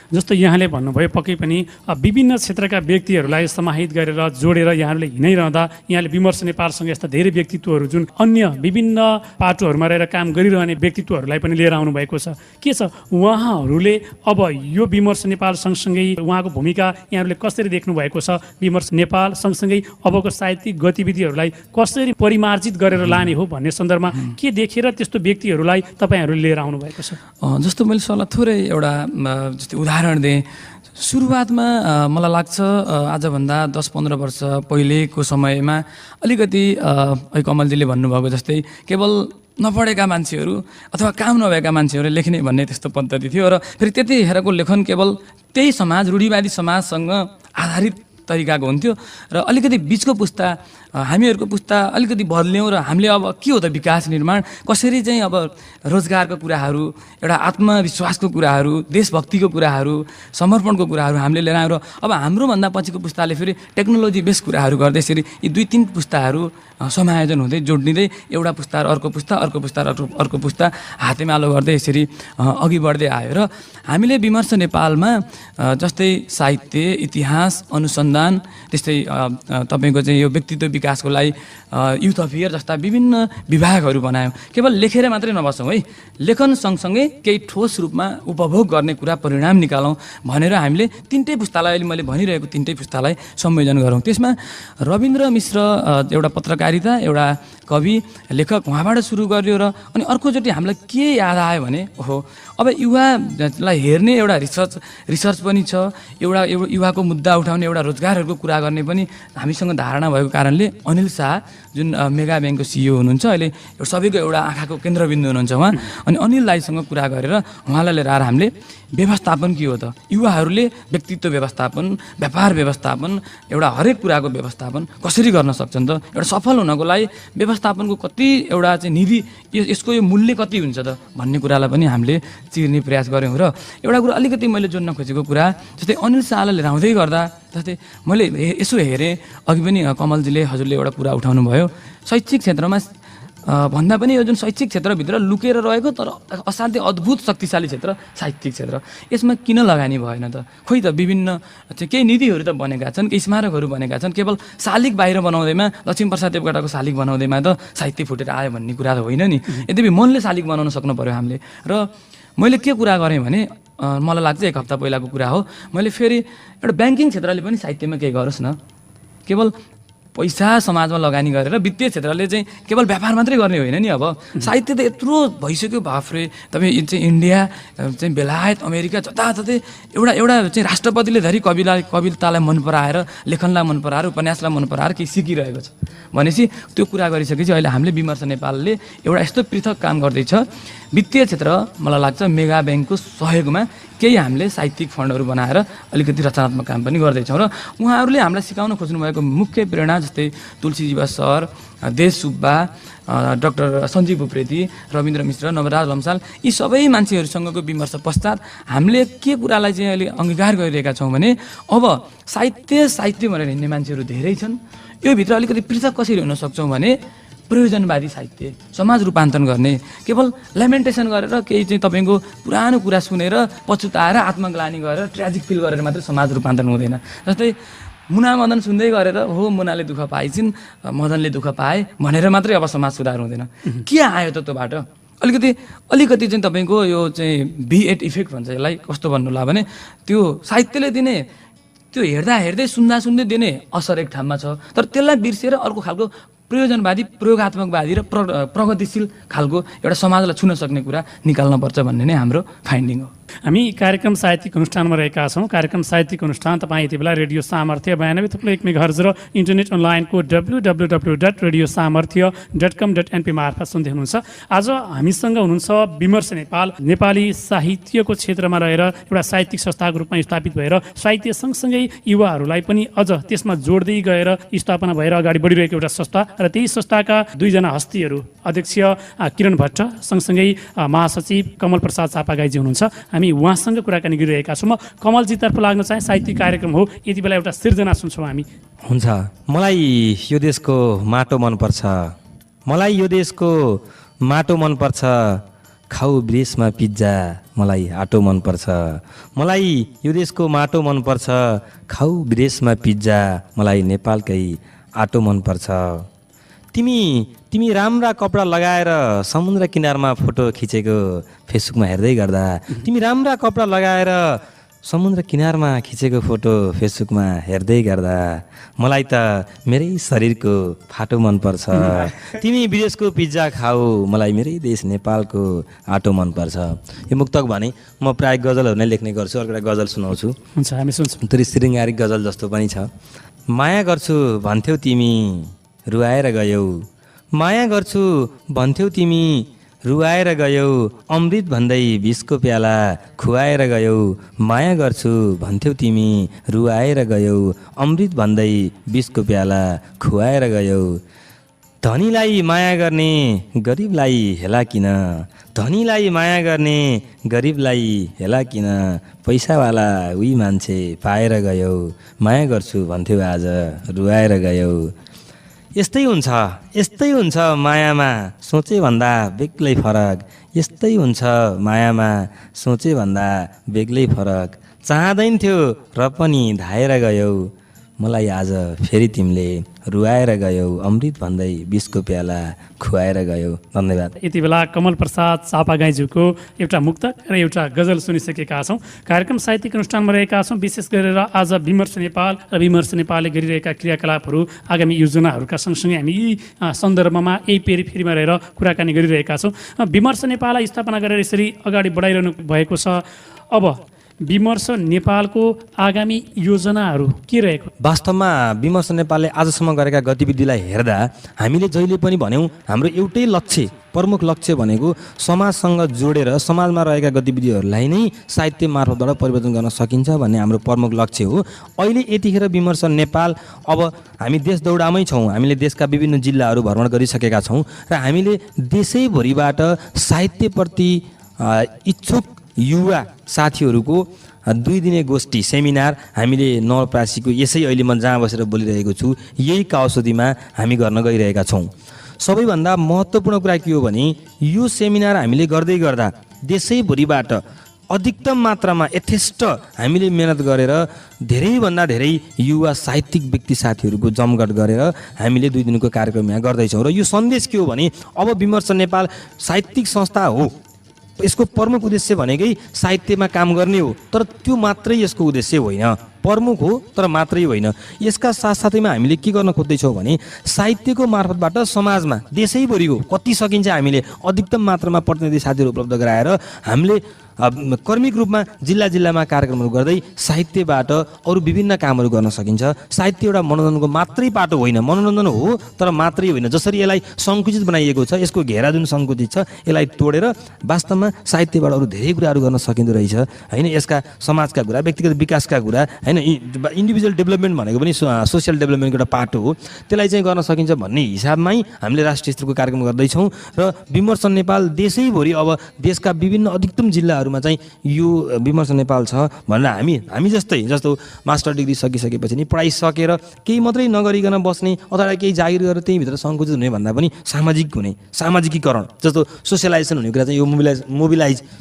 जस्तो यहाँले भन्नुभयो पक्कै पनि विभिन्न क्षेत्रका व्यक्तिहरूलाई समाहित गरेर जोडेर यहाँहरूले हिँडिरहँदा यहाँले विमर्श नेपालसँग यस्ता धेरै व्यक्तित्वहरू जुन अन्य विभिन्न पाटोहरूमा रहेर काम गरिरहने व्यक्तित्वहरूलाई पनि लिएर आउनुभएको छ। के छ उहाँहरूले अब यो विमर्श नेपाल सँगसँगै उहाँको भूमिका यहाँहरूले कसरी देख्नु भएको छ, विमर्श नेपाल सँगसँगै अबको साहित्यिक गतिविधिहरूलाई कसरी परिमार्जित गरेर लाने हो भन्ने सन्दर्भमा के देखेर त्यस्तो व्यक्तिहरूलाई तपाईँहरूले लिएर आउनुभएको छ? जस्तो मैले सरलाई थोरै एउटा जस्तै उदाहरण दिएँ। सुरुवातमा मलाई लाग्छ आजभन्दा 10-15 वर्ष पहिलेको समयमा अलिकति कमलजीले भन्नुभएको जस्तै केवल नपढेका मान्छेहरू अथवा काम नभएका मान्छेहरूले लेख्ने भन्ने त्यस्तो पद्धति थियो र फेरि त्यतिखेरको लेखन केवल त्यही समाज, रूढिवादी समाजसँग आधारित तरिकाको हुन्थ्यो र अलिकति बिचको पुस्ता, हामीहरूको पुस्ता अलिकति बदल्यौँ र हामीले अब के हो त विकास निर्माण, कसरी चाहिँ अब रोजगारको कुराहरू, एउटा आत्मविश्वासको कुराहरू, देशभक्तिको कुराहरू, समर्पणको कुराहरू हामीले लिएर आयौँ र अब हाम्रोभन्दा पछिको पुस्ताले फेरि टेक्नोलोजी बेस्ड कुराहरू गर्दै यसरी यी 2-3 पुस्ताहरू समायोजन हुँदै जोडिँदै एउटा पुस्ता अर्को पुस्ता, अर्को पुस्ता अर्को पुस्ता हातेमालो गर्दै यसरी अघि बढ्दै आयो र हामीले विमर्श नेपालमा जस्तै साहित्य, इतिहास, अनुसन्धान, त्यस्तै तपाईँको चाहिँ यो व्यक्तित्व विकासको लागि युथ अफेयर जस्ता विभिन्न विभागहरू बनायौँ। केवल लेखेर मात्रै नबसौँ है, लेखन सँगसँगै केही ठोस रूपमा उपभोग गर्ने कुरा परिणाम निकालौँ भनेर हामीले 3टै पुस्तालाई, अहिले मैले भनिरहेको 3टै पुस्तालाई संयोजन गरौँ। त्यसमा रविन्द्र मिश्र एउटा पत्रकारिता, एउटा कवि, लेखक, उहाँबाट सुरु गर्यो र अनि अर्कोचोटि हामीलाई के याद आयो भने ओहो अब युवालाई हेर्ने एउटा रिसर्च पनि छ, एउटा युवाको मुद्दा उठाउने एउटा रोजगार अङ्गीकारहरूको कुरा गर्ने पनि हामीसँग धारणा भएको कारणले अनिल शाह जुन मेगा ब्याङ्कको सिइओ हुनुहुन्छ, अहिले सबैको एउटा आँखाको केन्द्रबिन्दु हुनुहुन्छ उहाँ। अनि अनिल दाईसँग कुरा गरेर उहाँलाई लिएर आएर हामीले व्यवस्थापन के हो त, युवाहरूले व्यक्तित्व व्यवस्थापन, व्यापार व्यवस्थापन, एउटा हरेक कुराको व्यवस्थापन कसरी गर्न सक्छन् त, एउटा सफल हुनको लागि व्यवस्थापनको कति एउटा चाहिँ निधि, यसको यो मूल्य कति हुन्छ त भन्ने कुरालाई पनि हामीले चिर्ने प्रयास गऱ्यौँ। र एउटा कुरा अलिकति मैले जोड्न खोजेको कुरा, जस्तै अनिल शाहलाई लिएर आउँदै गर्दा जस्तै मैले यसो हेरेँ, अघि पनि कमलजीले हजुरले एउटा कुरा उठाउनु भयो, शैक्षिक क्षेत्रमा भन्दा पनि यो जुन शैक्षिक क्षेत्रभित्र लुकेर रहेको तर असाध्यै अद्भुत शक्तिशाली क्षेत्र साहित्यिक क्षेत्र, यसमा किन लगानी भएन त? खोइ त विभिन्न चाहिँ केही नीतिहरू त बनेका छन्, केही स्मारकहरू बनेका छन्, केवल शालिग बाहिर बनाउँदैमा, लक्ष्मीप्रसाद देवकोटाको शालिग बनाउँदैमा त साहित्य फुटेर आयो भन्ने कुरा त होइन नि। यद्यपि मनले शालिग बनाउन सक्नु पऱ्यो हामीले। र मैले के कुरा गरेँ भने मलाई लाग्छ 1 हप्ता पहिलाको कुरा हो, मैले फेरि एउटा ब्याङ्किङ क्षेत्रले पनि साहित्यमा केही गरोस् न, केवल पैसा समाजमा लगानी गरेर वित्तीय क्षेत्रले चाहिँ केवल व्यापार मात्रै गर्ने होइन नि। अब साहित्य त यत्रो भइसक्यो, बाफ्रे तपाईँ चाहिँ इन्डिया चाहिँ बेलायत अमेरिका जताततै एउटा चाहिँ राष्ट्रपतिले धरि कवितालाई मन पराएर, लेखनलाई मन पराएर, उपन्यासलाई मन पराएर केही सिकिरहेको छ भनेपछि त्यो कुरा गरिसकेपछि अहिले हामीले विमर्श नेपालले एउटा यस्तो पृथक काम गर्दैछ। वित्तीय क्षेत्र मलाई लाग्छ मेगा ब्याङ्कको सहयोगमा केही हामीले साहित्यिक फन्डहरू बनाएर अलिकति रचनात्मक काम पनि गर्दैछौँ। र उहाँहरूले हामीलाई सिकाउन खोज्नुभएको मुख्य प्रेरणा जस्तै तुलसीजीवा सर, देश सुब्बा, डाक्टर सञ्जीव उप्रेती, रविन्द्र मिश्र, नवराज लम्साल, यी सबै मान्छेहरूसँगको विमर्श पश्चात हामीले के कुरालाई चाहिँ अहिले अङ्गीकार गरिरहेका छौँ भने अब साहित्य भनेर हिँड्ने मान्छेहरू धेरै छन्। यो भित्र अलिकति पृथक कसरी हुन सक्छौँ भने प्रयोजनवादी साहित्य, समाज रूपान्तरण गर्ने, केवल ल्यामेन्टेसन गरेर केही चाहिँ तपाईँको पुरानो कुरा सुनेर पछुताएर आत्मग्लानी गरेर ट्र्याजिक फिल गरेर मात्रै समाज रूपान्तरण हुँदैन। जस्तै मुना मदन सुन्दै गरेर हो मुनाले दुःख पाइछिन्, मदनले दुःख पाए भनेर मात्रै अब समाज सुधार हुँदैन। के आयो त त्योबाट? अलिकति चाहिँ तपाईँको यो चाहिँ V8 इफेक्ट भन्छ यसलाई, कस्तो भन्नुला भने त्यो साहित्यले दिने त्यो हेर्दै सुन्दै दिने असर एक ठाउँमा छ, तर त्यसलाई बिर्सेर अर्को खालको प्रयोजनवादी, प्रयोगात्मकवादी र प्रगतिशील खालको एउटा समाजलाई छुन सक्ने कुरा निकाल्नुपर्छ भन्ने नै हाम्रो फाइन्डिङ हो। हामी कार्यक्रम साहित्यिक अनुष्ठानमा रहेका छौँ। कार्यक्रम साहित्यिक अनुष्ठान तपाईँ यति बेला रेडियो सामर्थ्य 92.1 मेगाहर्ज र इन्टरनेट अनलाइनको www.radiosamarthya.com.np मार्फत सुन्दै हुनुहुन्छ। आज हामीसँग हुनुहुन्छ विमर्श नेपाल, नेपाली साहित्यको क्षेत्रमा रहेर एउटा साहित्यिक संस्थाको रूपमा स्थापित भएर साहित्य सँगसँगै युवाहरूलाई पनि अझ त्यसमा जोड्दै गएर स्थापना भएर अगाडि बढिरहेको एउटा संस्था, र त्यही संस्थाका 2 जना हस्तीहरू अध्यक्ष किरण भट्ट सँगसँगै महासचिव कमल प्रसाद चापागाईजी हुनुहुन्छ। हामी उहाँसँग कुराकानी गरिरहेका छौँ। म कमलजीतर्फ लाग्न चाहे, साहित्यिक कार्यक्रम हो, यति बेला एउटा सिर्जना सुन्छौँ हामी। हुन्छ। मलाई यो देशको माटो मनपर्छ, मलाई यो देशको माटो मनपर्छ, खाऊ ब्रेसमा पिज्जा, मलाई आटो मनपर्छ, मलाई यो देशको माटो मनपर्छ, खाऊ ब्रेसमा पिज्जा, मलाई नेपालकै आटो मनपर्छ। तिमी राम्रा कपडा लगाएर समुद्र किनारमा फोटो खिचेको फेसबुकमा हेर्दै गर्दा, तिमी राम्रा कपडा लगाएर समुद्र किनारमा खिचेको फोटो फेसबुकमा हेर्दै गर्दा मलाई त मेरै शरीरको फाटो मनपर्छ। तिमी विदेशको पिज्जा खाऊ, मलाई मेरै देश नेपालको आटो मनपर्छ। यो मुक्तक भने म प्राय गजलहरू नै लेख्ने गर्छु। अर्को एउटा गजल सुनाउँछु। हुन्छ, हामी सुन्छौँ। तर श्रृङ्गारिक गजल जस्तो पनि छ। माया गर्छु भन्थ्यौ तिमी रुवाएर गयौ, माया गर्छु भन्थ्यौ तिमी रुवाएर गयौ, अमृत भन्दै विषको प्याला खुवाएर गयौ, माया गर्छु भन्थ्यौ तिमी रुवाएर गयौ, अमृत भन्दै विषको प्याला खुवाएर गयौ। धनीलाई माया गर्ने गरिबलाई हेला किन, धनीलाई माया गर्ने गरिबलाई हेला किन, पैसावाला उही मान्छे पाएर गयौ, माया गर्छु भन्थ्यौ आज रुवाएर गयौ। यस्तै हुन्छ मायामा सोचे भन्दा बेग्लै फरक, यस्तै हुन्छ मायामा सोचे भन्दा बेग्लै फरक, चाहँदैन थियो र पनि धाएर गयौ, मलाई आज फेरि तिमीले रुवाएर गयौ, अमृत भन्दै विषको प्याला खुवाएर गयौ। धन्यवाद। यति बेला कमल प्रसाद चापागाईज्यूको एउटा मुक्तक र एउटा गजल सुनिसकेका छौँ। कार्यक्रम साहित्यिक अनुष्ठानमा रहेका छौँ। विशेष गरेर आज विमर्श नेपाल र विमर्श नेपालले गरिरहेका क्रियाकलापहरू, आगामी योजनाहरूका सँगसँगै हामी यी सन्दर्भमा यही पेरिफेरीमा रहेर कुराकानी गरिरहेका छौँ। विमर्श नेपाललाई स्थापना गरेर यसरी अगाडि बढाइरहनु भएको छ। अब विमर्श नेपालको आगामी योजनाहरू के रहेको? वास्तवमा विमर्श नेपालले आजसम्म गरेका गतिविधिलाई हेर्दा हामीले जहिले पनि भन्यौँ हाम्रो एउटै लक्ष्य, प्रमुख लक्ष्य भनेको समाजसँग जोडेर समाजमा रहेका गतिविधिहरूलाई नै साहित्य मार्फतबाट परिवर्तन गर्न सकिन्छ भन्ने हाम्रो प्रमुख लक्ष्य हो। अहिले यतिखेर विमर्श नेपाल, अब हामी देश दौडामै छौँ, हामीले देशका विभिन्न जिल्लाहरू भ्रमण गरिसकेका छौँ र हामीले देशैभरिबाट साहित्यप्रति इच्छुक युवा साथीहरूको 2 दिने गोष्ठी सेमिनार हामीले नवलपरासीको यसै अहिले म जहाँ बसेर बोलिरहेको छु यही काउसुदीमा हामी गर्न गइरहेका छौँ। सबैभन्दा महत्त्वपूर्ण कुरा के हो भने यो सेमिनार हामीले गर्दै गर्दा देशैभरिबाट अधिकतम मात्रामा यथेष्ट हामीले मेहनत गरेर धेरैभन्दा धेरै युवा साहित्यिक व्यक्ति साथीहरूको जमघट गरेर हामीले 2 दिनको कार्यक्रम यहाँ गर्दैछौँ। र यो सन्देश के हो भने अब विमर्श नेपाल साहित्यिक संस्था हो, यसको प्रमुख उद्देश्य भनेकै साहित्यमा काम गर्ने हो, तर त्यो मात्रै यसको उद्देश्य होइन, प्रमुख हो तर मात्रै होइन। यसका साथसाथैमा हामीले के गर्न खोज्दैछौँ भने साहित्यको मार्फतबाट समाजमा देशैभरिको कति सकिन्छ हामीले अधिकतम मात्रामा प्रतिनिधि साथीहरू उपलब्ध गराएर हामीले कर्मिक रूपमा जिल्ला जिल्लामा कार्यक्रमहरू गर्दै साहित्यबाट अरू विभिन्न कामहरू गर्न सकिन्छ। साहित्य एउटा मनोरञ्जनको मात्रै पाटो होइन, मनोरञ्जन हो तर मात्रै होइन। जसरी यसलाई सङ्कुचित बनाइएको छ, यसको घेरा जुन सङ्कुचित छ यसलाई तोडेर वास्तवमा साहित्यबाट अरू धेरै कुराहरू गर्न सकिँदो रहेछ होइन। यसका समाजका कुरा, व्यक्तिगत विकासका कुरा होइन, इन्डिभिजुअल डेभलपमेन्ट भनेको पनि सोसियल डेभलपमेन्टको एउटा पाटो हो, त्यसलाई चाहिँ गर्न सकिन्छ भन्ने हिसाबमै हामीले राष्ट्रिय स्तरको कार्यक्रम गर्दैछौँ। र विमर्श नेपाल देशैभरि अब देशका विभिन्न अधिकतम जिल्लाहरूमा चाहिँ यो विमर्श नेपाल छ भनेर हामी जस्तो मास्टर डिग्री सकिसकेपछि नि पढाइ सकेर केही मात्रै नगरिकन बस्ने अथवा केही जागिर गरेर त्यहीँभित्र सङ्कुचित हुने भन्दा पनि सामाजिक हुने, सामाजिकीकरण जस्तो सोसियलाइजेसन हुने कुरा चाहिँ यो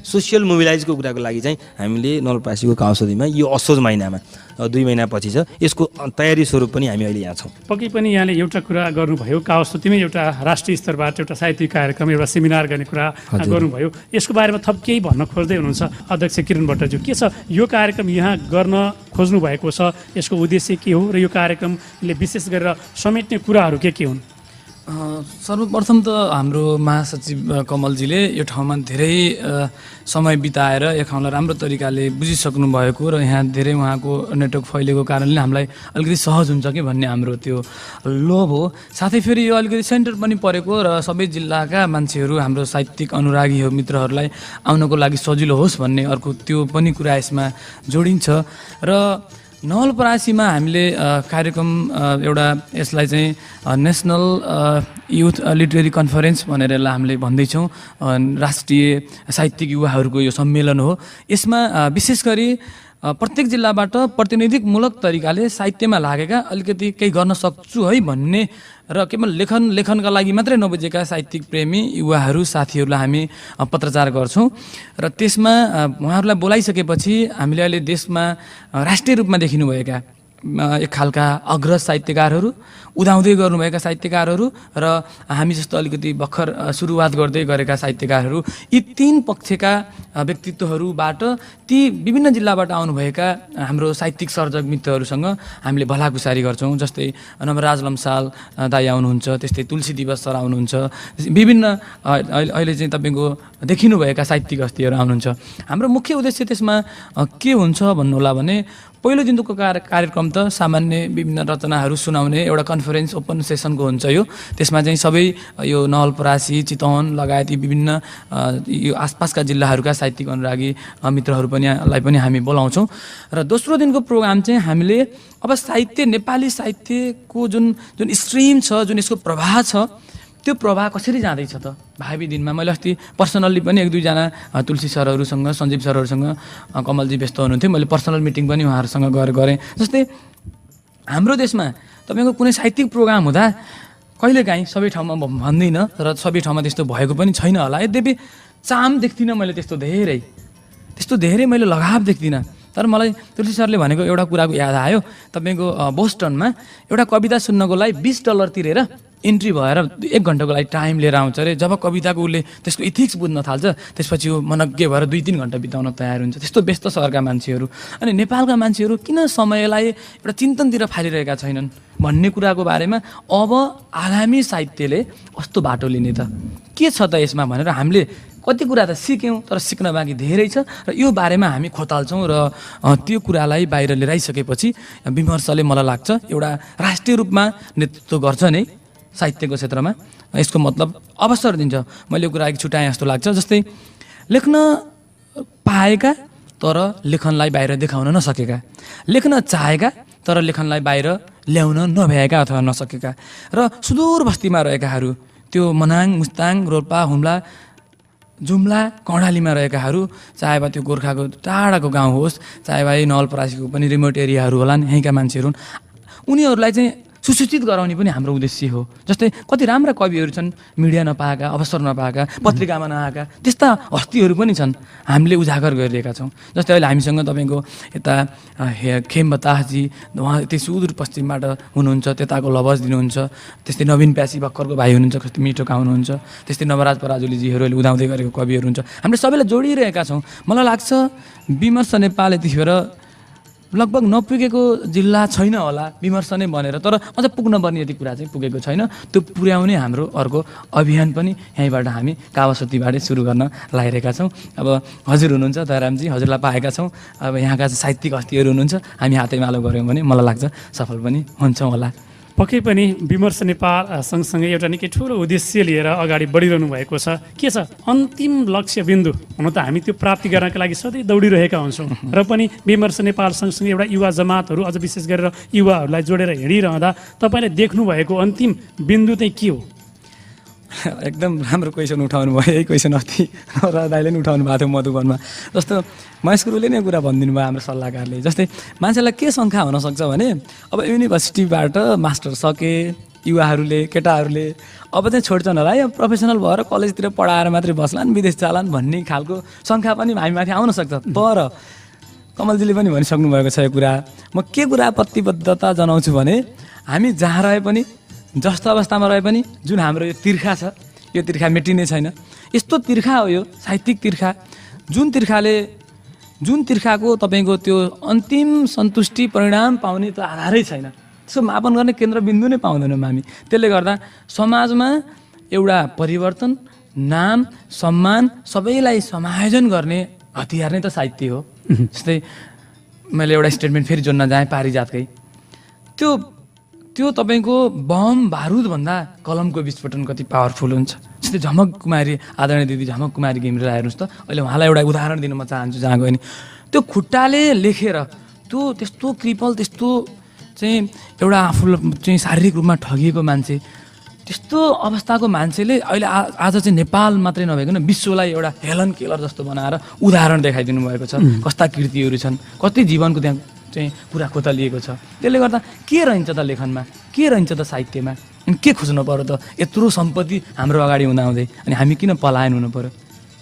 सोसियल मोबिलाइजको कुराको लागि चाहिँ हामीले नवलपरासीको काउसुदीमा यो असोज महिनामा 2 महिनापछि छ, यसको तयारी स्वरूप पनि हामी अहिले यहाँ छौँ। पक्कै पनि यहाँले एउटा कुरा गर्नुभयो, काउसुदीमै एउटा राष्ट्रिय स्तरबाट एउटा साहित्यिक कार्यक्रम, एउटा सेमिनार गर्ने कुरा गर्नुभयो। यसको बारेमा थप केही भन्न खोज्दै हुनुहुन्छ अध्यक्ष किरण भट्टज्यू? के छ यो कार्यक्रम यहाँ गर्न खोज्नु भएको छ, यसको उद्देश्य के हो र यो कार्यक्रमले विशेष गरेर समेट्ने कुराहरू के हुन्? सर्वप्रथम त हाम्रो महासचिव कमलजीले यो ठाउँमा धेरै समय बिताएर यो ठाउँलाई राम्रो तरिकाले बुझिसक्नु भएको र यहाँ धेरै उहाँको नेटवर्क फैलिएको कारणले हामीलाई अलिकति सहज हुन्छ कि भन्ने हाम्रो त्यो लोभ हो। साथै फेरि यो अलिकति सेन्टर पनि परेको र सबै जिल्लाका मान्छेहरू हाम्रो साहित्यिक अनुरागी मित्रहरूलाई आउनको लागि सजिलो होस् भन्ने अर्को त्यो पनि कुरा यसमा जोडिन्छ। र नवलपरासीमा हामीले कार्यक्रम एउटा यसलाई चाहिँ नेसनल युथ लिटरेरी कन्फरेन्स भनेर यसलाई हामीले भन्दैछौँ, राष्ट्रिय साहित्यिक युवाहरूको यो सम्मेलन हो। यसमा विशेष गरी प्रत्येक जिल्लाबाट प्रतिनिधिमूलक तरिकाले साहित्यमा लागेका अलिकति केही गर्न सक्छु है भन्ने र केवल लेखनका लागि मात्रै नबुझेका साहित्यिक प्रेमी युवाहरू साथीहरूलाई हामी पत्रचार गर्छौँ र त्यसमा उहाँहरूलाई बोलाइसकेपछि हामीले अहिले देशमा राष्ट्रिय रूपमा देखिनुभएका एक खालका अग्रज साहित्यकारहरू, उदाउँदै गर्नुभएका साहित्यकारहरू र हामी जस्तो अलिकति भर्खर सुरुवात गर्दै गरेका साहित्यकारहरू, यी 3 पक्षका व्यक्तित्वहरूबाट ती विभिन्न जिल्लाबाट आउनुभएका हाम्रो साहित्यिक सर्जक मित्रहरूसँग हामीले भलाकुसारी गर्छौँ। जस्तै नवराज लम्साल दाई आउनुहुन्छ, त्यस्तै तुलसी दिवस सर आउनुहुन्छ, विभिन्न अहिले चाहिँ तपाईँको देखिनुभएका साहित्यिक हस्तीहरू आउनुहुन्छ। हाम्रो मुख्य उद्देश्य त्यसमा के हुन्छ भन्नुहोला भने पहिलो दिनको कार्यक्रम त सामान्य विभिन्न रचनाहरू सुनाउने एउटा कन्फरेन्स ओपन सेसनको हुन्छ। यो त्यसमा चाहिँ सबै यो नवलपरासी, चितवन लगायत यी विभिन्न यो आसपासका जिल्लाहरूका साहित्यिक अनुरागी मित्रहरू पनि हामी बोलाउँछौँ। र दोस्रो दिनको प्रोग्राम चाहिँ हामीले अब साहित्य, नेपाली साहित्यको जुन स्ट्रिम छ, जुन यसको प्रवाह छ, त्यो प्रवाह कसरी जाँदैछ त भावी दिनमा। मैले अस्ति पर्सनल्ली पनि 1-2 जना तुलसी सरहरूसँग, सञ्जीव सरहरूसँग, कमलजी व्यस्त हुनुहुन्थ्यो, मैले पर्सनल मिटिङ पनि उहाँहरूसँग गरेँ। जस्तै हाम्रो देशमा तपाईँको कुनै साहित्यिक प्रोग्राम हुँदा कहिलेकाहीँ सबै ठाउँमा भन्दिनँ र सबै ठाउँमा त्यस्तो भएको पनि छैन होला, यद्यपि चाम देख्दिनँ मैले, त्यस्तो धेरै मैले लगाव देख्दिनँ। तर मलाई तुलसी सरले भनेको एउटा कुराको याद आयो, तपाईँको बोस्टनमा एउटा कविता सुन्नको लागि $20 तिरेर इन्ट्री भएर 1 घन्टाको लागि टाइम लिएर आउँछ अरे। जब कविताको उसले त्यसको इथिक्स बुझ्न थाल्छ त्यसपछि ऊ मनज्ञ भएर 2-3 घन्टा बिताउन तयार हुन्छ। त्यस्तो व्यस्त सहरका मान्छेहरू अनि नेपालका मान्छेहरू किन समयलाई एउटा चिन्तनतिर फालिरहेका छैनन् भन्ने कुराको बारेमा अब आगामी साहित्यले कस्तो बाटो लिने त, के छ त यसमा भनेर हामीले कति कुरा त सिक्यौँ तर सिक्न बाँकी धेरै छ र यो बारेमा हामी खोताल्छौँ र त्यो कुरालाई बाहिर लिएर आइसकेपछि विमर्शले मलाई लाग्छ एउटा राष्ट्रिय रूपमा नेतृत्व गर्छ नै साहित्यको क्षेत्रमा। यसको मतलब अवसर दिन्छ। मैले यो कुरा अघि छुट्याएँ जस्तो लाग्छ। जस्तै लेख्न पाएका तर लेखनलाई बाहिर देखाउन नसकेका, लेख्न चाहेका तर लेखनलाई बाहिर ल्याउन नभएका अथवा नसकेका र सुदूर बस्तीमा रहेकाहरू, त्यो मनाङ, मुस्ताङ, रोल्पा, हुम्ला, जुम्ला, कर्णालीमा रहेकाहरू, चाहे बा त्यो गोर्खाको टाढाको गाउँ होस्, चाहे बा नवलपरासीको पनि रिमोट एरियाहरू होलान्, यहीँका मान्छेहरू हुन्, उनीहरूलाई चाहिँ सुसूचित गराउने पनि हाम्रो उद्देश्य हो। जस्तै कति राम्रा कविहरू छन्, मिडिया नपाएका, अवसर नपाएका, पत्रिकामा नआएका, त्यस्ता हस्तीहरू पनि छन्, हामीले उजागर गरिरहेका छौँ। जस्तै अहिले हामीसँग तपाईँको यता खेम बतासजी, उहाँ त्यही सुदूर पश्चिमबाट हुनुहुन्छ, त्यताको लवज दिनुहुन्छ। त्यस्तै नवीन प्यासी भर्खरको भाइ हुनुहुन्छ, कस्तो मिठो गाउनुहुन्छ। त्यस्तै नवराज पराजुलीजीहरू अहिले उदाउँदै गरेको कविहरू हुन्छ। हामीले सबैलाई जोडिरहेका छौँ। मलाई लाग्छ विमर्श नेपाल यतिखेर लगभग नपुगेको जिल्ला छैन होला विमर्श नै बनेर, तर अझ पुग्न पर्ने यति कुरा चाहिँ पुगेको छैन। त्यो पुर्याउने हाम्रो अर्को अभियान पनि यहीँबाट हामी कावासतीबाटै सुरु गर्न लागिरहेका छौँ। अब हजुर हुनुहुन्छ दयारामजी, हजुरलाई पाएका छौँ। अब यहाँका साहित्यिक हस्तीहरू हुनुहुन्छ, हामी हातैमालो गऱ्यौँ भने मलाई लाग्छ सफल पनि हुन्छौँ होला। पक्कै पनि विमर्श नेपाल सँगसँगै एउटा निकै ठुलो उद्देश्य लिएर अगाडि बढिरहनु भएको छ। के छ अन्तिम लक्ष्य बिन्दु? हुन त हामी त्यो प्राप्ति गर्नका लागि सधैँ दौडिरहेका हुन्छौँ र पनि विमर्श नेपाल सँगसँगै एउटा युवा जमातहरू, अझ विशेष गरेर युवाहरूलाई जोडेर हिँडिरहँदा तपाईँले देख्नुभएको अन्तिम बिन्दु चाहिँ के हो? एकदम राम्रो क्वेसन उठाउनु भयो। यही क्वेसन अस्ति र दाइले पनि उठाउनु भएको थियो मधुबनमा। जस्तो महेश गुरुले नै कुरा भनिदिनु भयो हाम्रो सल्लाहकारले। जस्तै मान्छेलाई के शङ्का हुनसक्छ भने अब युनिभर्सिटीबाट मास्टर सके युवाहरूले, केटाहरूले अब चाहिँ छोड्छन् होला, या प्रोफेसनल भएर कलेजतिर पढाएर मात्रै बस्लान्, विदेश जालान् भन्ने खालको शङ्का पनि हामीमाथि आउन सक्छ। तर कमलजीले पनि भनिसक्नु भएको छ यो कुरा। म के कुरा प्रतिबद्धता जनाउँछु भने हामी जहाँ रहे पनि, जस्तो अवस्थामा रहे पनि, जुन हाम्रो यो तिर्खा छ, यो तिर्खा मेटिने छैन। यस्तो तिर्खा हो यो साहित्यिक तिर्खा, जुन तिर्खाको तपाईँको त्यो अन्तिम सन्तुष्टि परिणाम पाउने त आधारै छैन। त्यसको मापन गर्ने केन्द्रबिन्दु नै पाउँदैनौँ हामी। त्यसले गर्दा समाजमा एउटा परिवर्तन, नाम, सम्मान सबैलाई समायोजन गर्ने हतियार नै त साहित्य हो। जस्तै मैले एउटा स्टेटमेन्ट फेरि जोड्न जाएँ पारिजातकै, त्यो तपाईँको बम बारुदभन्दा कलमको विस्फोटन कति पावरफुल हुन्छ। जस्तै झमक कुमारी, आदरणीय दिदी झमक कुमारी घिमिरे हेर्नुहोस् त, अहिले उहाँलाई एउटा उदाहरण दिन म चाहन्छु। जहाँ गयो नि त्यो खुट्टाले लेखेर त्यो त्यस्तो कृपल, त्यस्तो चाहिँ एउटा आफू चाहिँ शारीरिक रूपमा ठगिएको मान्छे, त्यस्तो अवस्थाको मान्छेले अहिले आज चाहिँ नेपाल मात्रै नभइकन विश्वलाई एउटा हेलन केलर जस्तो बनाएर उदाहरण देखाइदिनु भएको छ। कस्ता कृतिहरू छन्, कति जीवनको त्यहाँ चाहिँ कुरा खोतलिएको छ। त्यसले गर्दा के रहन्छ त लेखनमा, के रहन्छ त साहित्यमा, अनि के खोज्नु पर्यो त? यत्रो सम्पत्ति हाम्रो अगाडि हुँदाहुँदै अनि हामी किन पलायन हुनु पर्यो?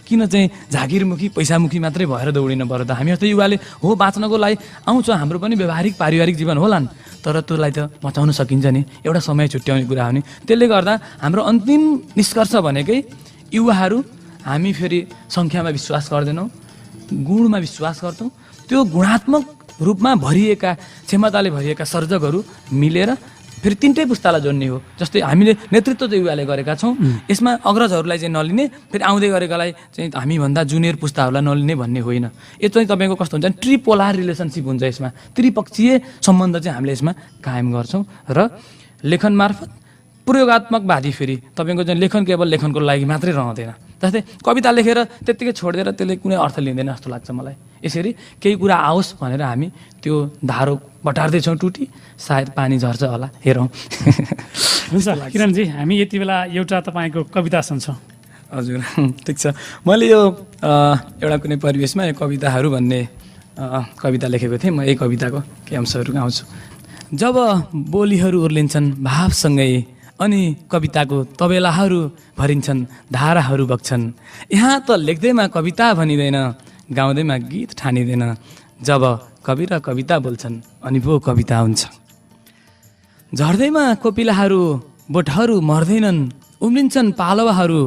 किन चाहिँ जागिरमुखी, पैसामुखी मात्रै भएर दौडिनु पर्यो त? हामी जस्तो युवाले हो बाँच्नको लागि आउँछ, हाम्रो पनि व्यवहारिक पारिवारिक जीवन होलान्, तर त्यसलाई त बचाउन सकिन्छ नि, एउटा समय छुट्याउने कुरा हो नि। त्यसले गर्दा हाम्रो अन्तिम निष्कर्ष भनेकै युवाहरू हामी फेरि सङ्ख्यामा विश्वास गर्दैनौँ, गुणमा विश्वास गर्छौँ। त्यो गुणात्मक रूपमा भरिएका, क्षमताले भरिएका सर्जकहरू मिलेर फेरि तिनटै पुस्तालाई जोड्ने हो। जस्तै हामीले नेतृत्व चाहिँ युवाले गरेका छौँ, यसमा अग्रजहरूलाई चाहिँ नलिने, फेरि आउँदै गरेकालाई चाहिँ हामीभन्दा जुनियर पुस्ताहरूलाई नलिने भन्ने होइन। यो चाहिँ तपाईँको कस्तो हुन्छ, ट्रिपोलार रिलेसनसिप हुन्छ। यसमा त्रिपक्षीय सम्बन्ध चाहिँ हामीले यसमा कायम गर्छौँ र लेखन मार्फत प्रयोगात्मकवादी फेरि तपाईँको चाहिँ लेखन केवल लेखनको लागि मात्रै रहँदैन। जस्तै कविता लेखेर त्यत्तिकै छोडिदिएर त्यसले कुनै अर्थ लिँदैन जस्तो लाग्छ मलाई। यसरी केही कुरा आओस् भनेर हामी त्यो धारो बटार्दैछौँ टुटी, सायद पानी झर्छ होला, हेरौँ। हुन्छ किरणजी, हामी यति बेला एउटा तपाईँको कविता सुन्छौँ। हजुर ठिक छ। मैले यो एउटा कुनै परिवेशमा यो कविताहरू भन्ने कविता लेखेको थिएँ। म यही कविताको केही अंशहरू गाउँछु। जब बोलीहरू उर्लिन्छन् भावसँगै अनि कविताको तबेलाहरू भरिन्छन्, धाराहरू बग्छन्, यहाँ त लेख्दैमा कविता भनिँदैन, गाउँदैमा गीत ठानिँदैन। जब कवि र कविता बोल्छन् अनि पो कविता हुन्छ। झर्दैमा कोपिलाहरू बोटहरू मर्दैनन्, उम्रिन्छन् पालवाहरू,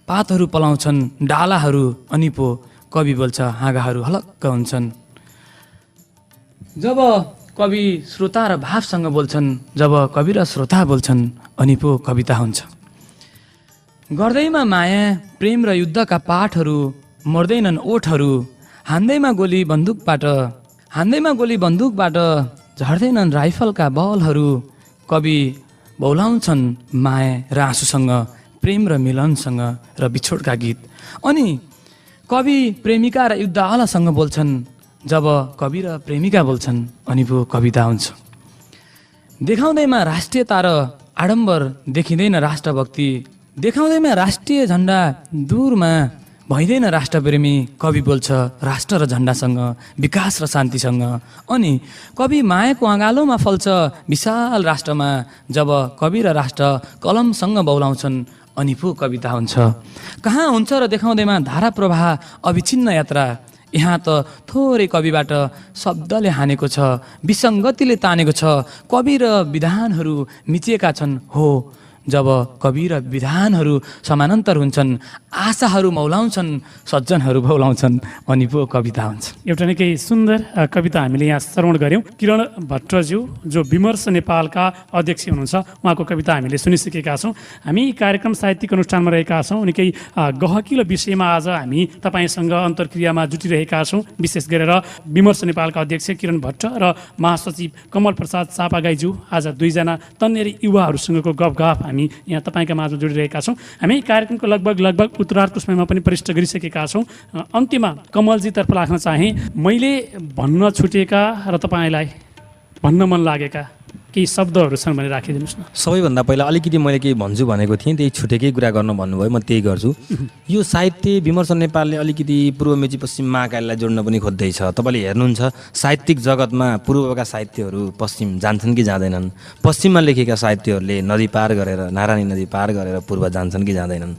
पातहरू पलाउँछन् डालाहरू, अनि पो कवि बोल्छ हाँगाहरू हलक्क हुन्छन्। जब कवि श्रोता र भावसँग बोल्छन्, जब कवि र श्रोता बोल्छन् अनि पो कविता हुन्छ। गर्दैमा माया प्रेम र युद्धका पाठहरू, मर्दैनन् ओठहरू, हान्दैमा गोली बन्दुकबाट झर्दैनन् राइफलका बलहरू। कवि बौलाउँछन् माया र आँसुसँग, प्रेम र मिलनसँग र बिछोडका गीत। अनि कवि प्रेमिका र युद्धआलासँग बोल्छन्। जब कवि र प्रेमिका बोल्छन् अनि पो कविता हुन्छ। देखाउँदैमा राष्ट्रियता र आडम्बर देखिँदैन राष्ट्रभक्ति, देखाउँदैमा राष्ट्रिय झन्डा दूरमा भइँदैन राष्ट्रप्रेमी। कवि बोल्छ राष्ट्र र झन्डासँग, विकास र शान्तिसँग। अनि कवि मायाको अँगालोमा फल्छ विशाल राष्ट्रमा। जब कवि र राष्ट्र कलमसँग बौलाउँछन् अनि पो कविता हुन्छ। कहाँ हुन्छ र देखाउँदैमा धारा प्रवाह अविच्छिन्न यात्रा। यहाँ त थोरै कविबाट शब्दले हानेको छ, विसङ्गतिले तानेको छ। कवि र विधानहरू मिचिएका छन्। हो, जब कवि र विधानहरू समानान्तर हुन्छन्, आशाहरू मौलाउँछन्, सज्जनहरू भौलाउँछन् अनि पो कविता हुन्छ। एउटा निकै सुन्दर कविता हामीले यहाँ श्रवण गऱ्यौँ। किरण भट्टज्यू जो विमर्श नेपालका अध्यक्ष हुनुहुन्छ, उहाँको कविता हामीले सुनिसकेका छौँ। हामी कार्यक्रम साहित्यिक अनुष्ठानमा रहेका छौँ। निकै गहकिलो विषयमा आज हामी तपाईँसँग अन्तर्क्रियामा जुटिरहेका छौँ। विशेष गरेर विमर्श नेपालका अध्यक्ष किरण भट्ट र महासचिव कमल प्रसाद चापागाईज्यू, आज दुईजना तन्नेरी युवाहरूसँगको गफगाफ हामी यहाँ तपाईँका माझमा जोडिरहेका छौँ। हामी कार्यक्रमको लगभग उत्तरार्धको समयमा पनि प्रविष्ट गरिसकेका छौँ। अन्त्यमा कमलजीतर्फ लाग्न चाहे, मैले भन्न छुटेका र तपाईँलाई भन्न मन लागेका केही शब्दहरू छन् भने राखिदिनुहोस् न। सबैभन्दा पहिला अलिकति मैले केही भन्छु भनेको थिएँ, त्यही छुटेकै कुरा गर्नु भन्नुभयो, म त्यही गर्छु। यो साहित्य विमर्श नेपालले अलिकति पूर्व मेची पश्चिम महाकालीलाई जोड्न पनि खोज्दैछ। तपाईँले हेर्नुहुन्छ साहित्यिक जगतमा पूर्वका साहित्यहरू पश्चिम जान्छन् कि जाँदैनन्? पश्चिममा लेखेका साहित्यहरूले नदी पार गरेर, नारायणी नदी पार गरेर पूर्व जान्छन् कि जाँदैनन्?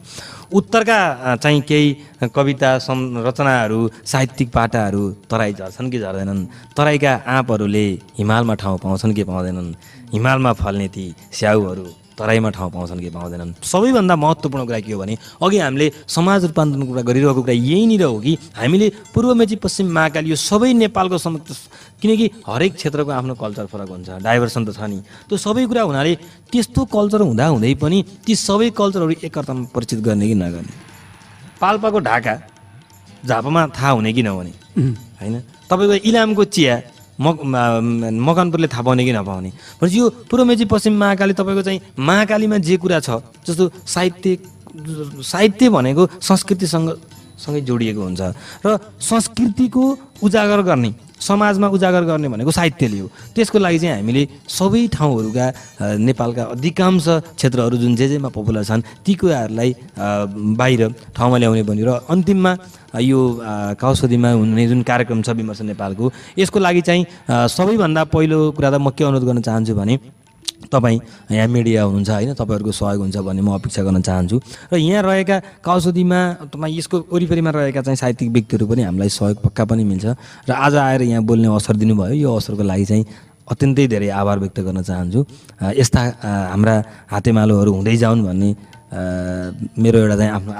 उत्तरका चाहिँ केही कविता रचनाहरू, साहित्यिक पाटाहरू तराई झर्छन् कि झर्दैनन्? तराईका आँपहरूले हिमालमा ठाउँ पाउँछन् कि पाउँदैनन्? हिमालमा फल्ने ती स्याउहरू तराईमा ठाउँ पाउँछन् कि पाउँदैनन्? सबैभन्दा महत्त्वपूर्ण कुरा के हो भने अघि हामीले समाज रूपान्तरणको कुरा गरिरहेको कुरा यहीँनिर हो कि हामीले पूर्व मेची पश्चिम महाकाली यो सबै नेपालको किनकि हरेक क्षेत्रको आफ्नो कल्चर फरक हुन्छ, डाइभर्सन त छ नि। त्यो सबै कुरा हुनाले त्यस्तो कल्चर हुँदाहुँदै पनि ती सबै कल्चरहरू एकअर्कामा परिचित गर्ने कि नगर्ने? पाल्पाको ढाका झापामा थाहा हुने कि नहुने होइन? तपाईँको इलामको चिया मकनपुरले थाहा पाउने कि नपाउने? भनेपछि यो पूर्व मेची पश्चिम महाकाली तपाईँको चाहिँ महाकालीमा जे कुरा छ, जस्तो साहित्य भनेको संस्कृतिसँगै जोडिएको हुन्छ र संस्कृतिको उजागर गर्ने, समाजमा उजागर गर्ने भनेको साहित्यले हो। त्यसको लागि चाहिँ हामीले सबै ठाउँहरूका नेपालका अधिकांश क्षेत्रहरू जुन जेमा पपुलर छन् ती कुराहरूलाई बाहिर ठाउँमा ल्याउने पनि। र अन्तिममा यो काउसदीमा हुने जुन कार्यक्रम छ विमर्श नेपालको, यसको लागि चाहिँ सबैभन्दा पहिलो कुरा त म के अनुरोध गर्न चाहन्छु भने तपाईँ यहाँ मिडिया हुनुहुन्छ होइन, तपाईँहरूको सहयोग हुन्छ भन्ने म अपेक्षा गर्न चाहन्छु। र यहाँ रहेका काउसदीमा तपाईँ यसको वरिपरिमा रहेका चाहिँ साहित्यिक व्यक्तिहरू पनि हामीलाई सहयोग पक्का पनि मिल्छ। र आज आएर यहाँ बोल्ने अवसर दिनुभयो, यो अवसरको लागि चाहिँ अत्यन्तै धेरै आभार व्यक्त गर्न चाहन्छु। यस्ता हाम्रा हातेमालोहरू हुँदै जाउन् भन्ने मेरो एउटा चाहिँ आफ्नो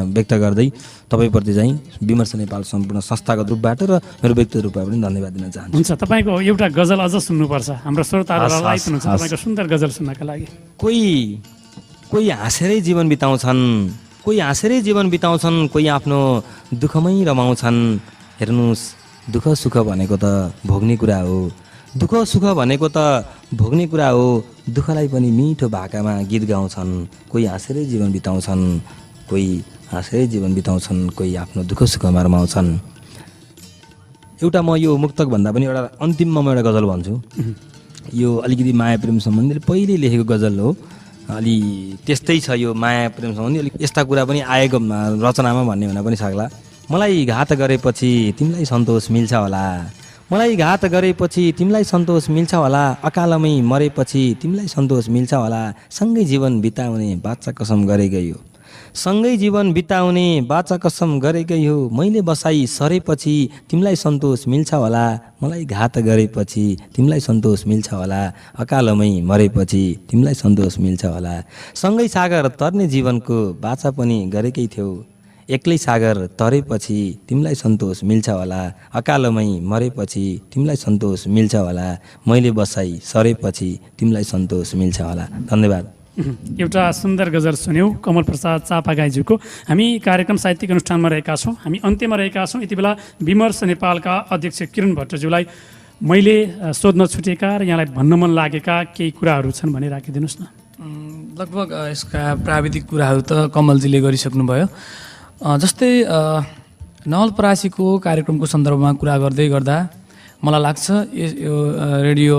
व्यक्त गर्दै तपाईँप्रति चाहिँ विमर्श नेपाल सम्पूर्ण संस्थागत रूपबाट र मेरो व्यक्तिगत रूपबाट पनि धन्यवाद दिन चाहन्छु। हुन्छ, तपाईँको एउटा गजल अझ सुन्नुपर्छ, हाम्रो श्रोताहरू रमाइलो हुनुहुन्छ तपाईँको सुन्दर गजल सुन्नका लागि। कोही हाँसेरै जीवन बिताउँछन्, कोही आफ्नो दुःखमै रमाउँछन्। हेर्नुहोस्, दुःख सुख भनेको त भोग्ने कुरा हो, दुःख सुख भनेको त भोग्ने कुरा हो। दुःखलाई पनि मिठो भाकामा गीत गाउँछन्। कोही हाँसेरै जीवन बिताउँछन्, कोही आफ्नो दुःख सुखमा रमाउँछन्। एउटा म यो मुक्तक भन्दा पनि एउटा अन्तिममा म एउटा गजल भन्छु। यो अलिकति माया प्रेम सम्बन्धी पहिले लेखेको गजल हो। अलि त्यस्तै छ यो माया प्रेम सम्बन्धी, अलिक यस्ता कुरा पनि आएको रचनामा भन्ने हुन पनि सक्ला। मलाई घात गरेपछि तिमीलाई सन्तोष मिल्छ होला, मलाई घात गरेपछि तिमीलाई सन्तोष मिल्छ होला, अकालमै मरेपछि तिमीलाई सन्तोष मिल्छ होला। सँगै जीवन बिताउने बाचा कसम गरेकै हो, सँगै जीवन बिताउने बाचा कसम गरेकै हो। मैले बसाई सरेपछि तिमीलाई सन्तोष मिल्छ होला, मलाई घात गरेपछि तिमीलाई सन्तोष मिल्छ होला, अकालमै मरेपछि तिमीलाई सन्तोष मिल्छ होला। सँगै सागर तर्ने जीवनको बाचा पनि गरेकै थियौ, एक्लै सागर तरेपछि तिमीलाई सन्तोष मिल्छ होला, अकालमै मरेपछि तिमीलाई सन्तोष मिल्छ होला। मैले बसाई सरेपछि तिमीलाई सन्तोष मिल्छ होला। धन्यवाद। एउटा सुन्दर गजल सुन्यौँ कमल प्रसाद चापागाईज्यूको। हामी कार्यक्रम साहित्यिक अनुष्ठानमा रहेका छौँ, हामी अन्त्यमा रहेका छौँ। यति बेला विमर्श नेपालका अध्यक्ष किरण भट्टज्यूलाई मैले सोध्न छुटेका र यहाँलाई भन्न मन लागेका केही कुराहरू छन् भने राखिदिनुहोस् न। लगभग यसका प्राविधिक कुराहरू त कमलजीले गरिसक्नुभयो। जस्तै नवलपरासीको कार्यक्रमको सन्दर्भमा कुरा गर्दै गर्दा मलाई लाग्छ यो रेडियो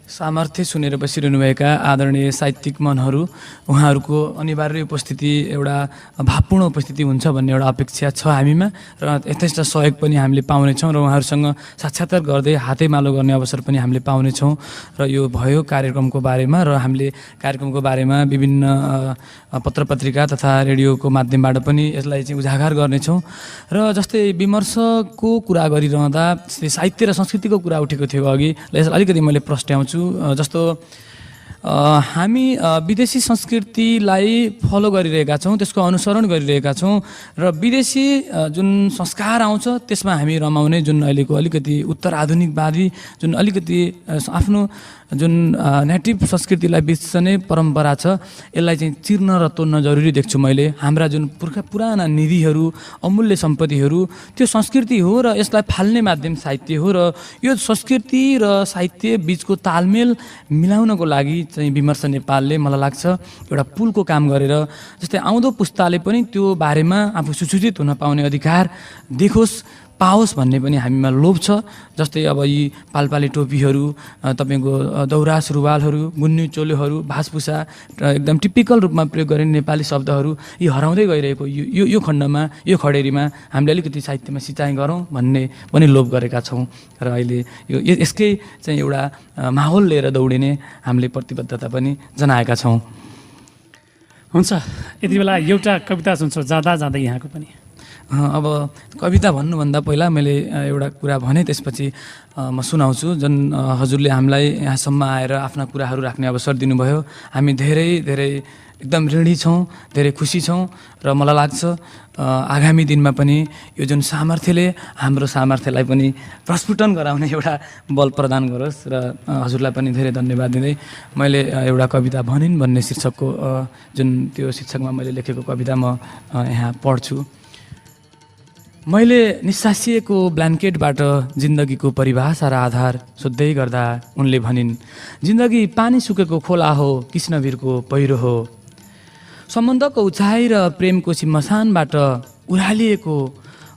सामर्थ्य सुनेर बसिरहनुभएका आदरणीय साहित्यिक मनहरू, उहाँहरूको अनिवार्य उपस्थिति, एउटा भावपूर्ण उपस्थिति हुन्छ भन्ने एउटा अपेक्षा छ हामीमा र यथेष्ट सहयोग पनि हामीले पाउनेछौँ र उहाँहरूसँग साक्षात्कार गर्दै हातेमालो गर्ने अवसर पनि हामीले पाउनेछौँ। र यो भयो कार्यक्रमको बारेमा र हामीले कार्यक्रमको बारेमा विभिन्न पत्र पत्रिका तथा रेडियोको माध्यमबाट पनि यसलाई चाहिँ उजागर गर्नेछौँ। र जस्तै विमर्शको कुरा गरिरहँदा साहित्य र संस्कृतिको कुरा उठेको थियो अघि, यसलाई अलिकति मैले प्रस्ट्याउँछु। जस्तो हामी विदेशी संस्कृतिलाई फलो गरिरहेका छौँ, त्यसको अनुसरण गरिरहेका छौँ र विदेशी जुन संस्कार आउँछ त्यसमा हामी रमाउने जुन अहिलेको अलिकति उत्तर आधुनिकवादी जुन अलिकति आफ्नो जुन नेटिभ संस्कृतिलाई बिर्सने परम्परा छ, यसलाई चाहिँ चिर्न र तोड्न जरुरी देख्छु मैले। हाम्रा जुन पुराना निधिहरू, अमूल्य सम्पत्तिहरू त्यो संस्कृति हो र यसलाई फाल्ने माध्यम साहित्य हो र यो संस्कृति र साहित्य बिचको तालमेल मिलाउनको लागि चाहिँ विमर्श नेपालले मलाई लाग्छ एउटा पुलको काम गरेर, जस्तै आउँदो पुस्ताले पनि त्यो बारेमा आफू सुसूचित हुन पाउने अधिकार देखोस्, पाओस् भन्ने पनि हामीमा लोभ छ। जस्तै अब यी पालपाले टोपीहरू, तपाईँको दौरा सुरुवालहरू, गुन्नी चोलोहरू, भाषभूषा र एकदम टिपिकल रूपमा प्रयोग गरिने नेपाली शब्दहरू यी हराउँदै गइरहेको यो खण्डमा, यो खडेरीमा हामीले अलिकति साहित्यमा सिँचाइ गरौँ भन्ने पनि लोभ गरेका छौँ। र अहिले यो यसकै चाहिँ एउटा माहौल लिएर दौडिने हामीले प्रतिबद्धता पनि जनाएका छौँ। हुन्छ, यति बेला एउटा कविता सुन्छौँ जाँदा जाँदै यहाँको पनि। अब कविता भन्नुभन्दा पहिला मैले एउटा कुरा भने त्यसपछि म सुनाउँछु। जुन हजुरले हामीलाई यहाँसम्म आएर आफ्ना कुराहरू राख्ने अवसर दिनुभयो, हामी धेरै धेरै एकदम ऋणी छौँ, धेरै खुसी छौँ र मलाई लाग्छ आगामी दिनमा पनि यो जुन सामर्थ्यले हाम्रो सामर्थ्यलाई पनि प्रस्फुटन गराउने एउटा बल प्रदान गरोस्। र हजुरलाई पनि धेरै धन्यवाद दिँदै मैले एउटा कविता भनिन् भन्ने शीर्षकको जुन त्यो शीर्षकमा मैले लेखेको कविता म यहाँ पढ्छु। मैले निस्सासिएको ब्ल्याङ्केटबाट जिन्दगीको परिभाषा र आधार सोध्दै गर्दा उनले भनिन्, जिन्दगी पानी सुकेको खोला हो, कृष्णवीरको पहिरो हो। सम्बन्धको उचाइ र प्रेमको सिंहासनबाट उरालिएको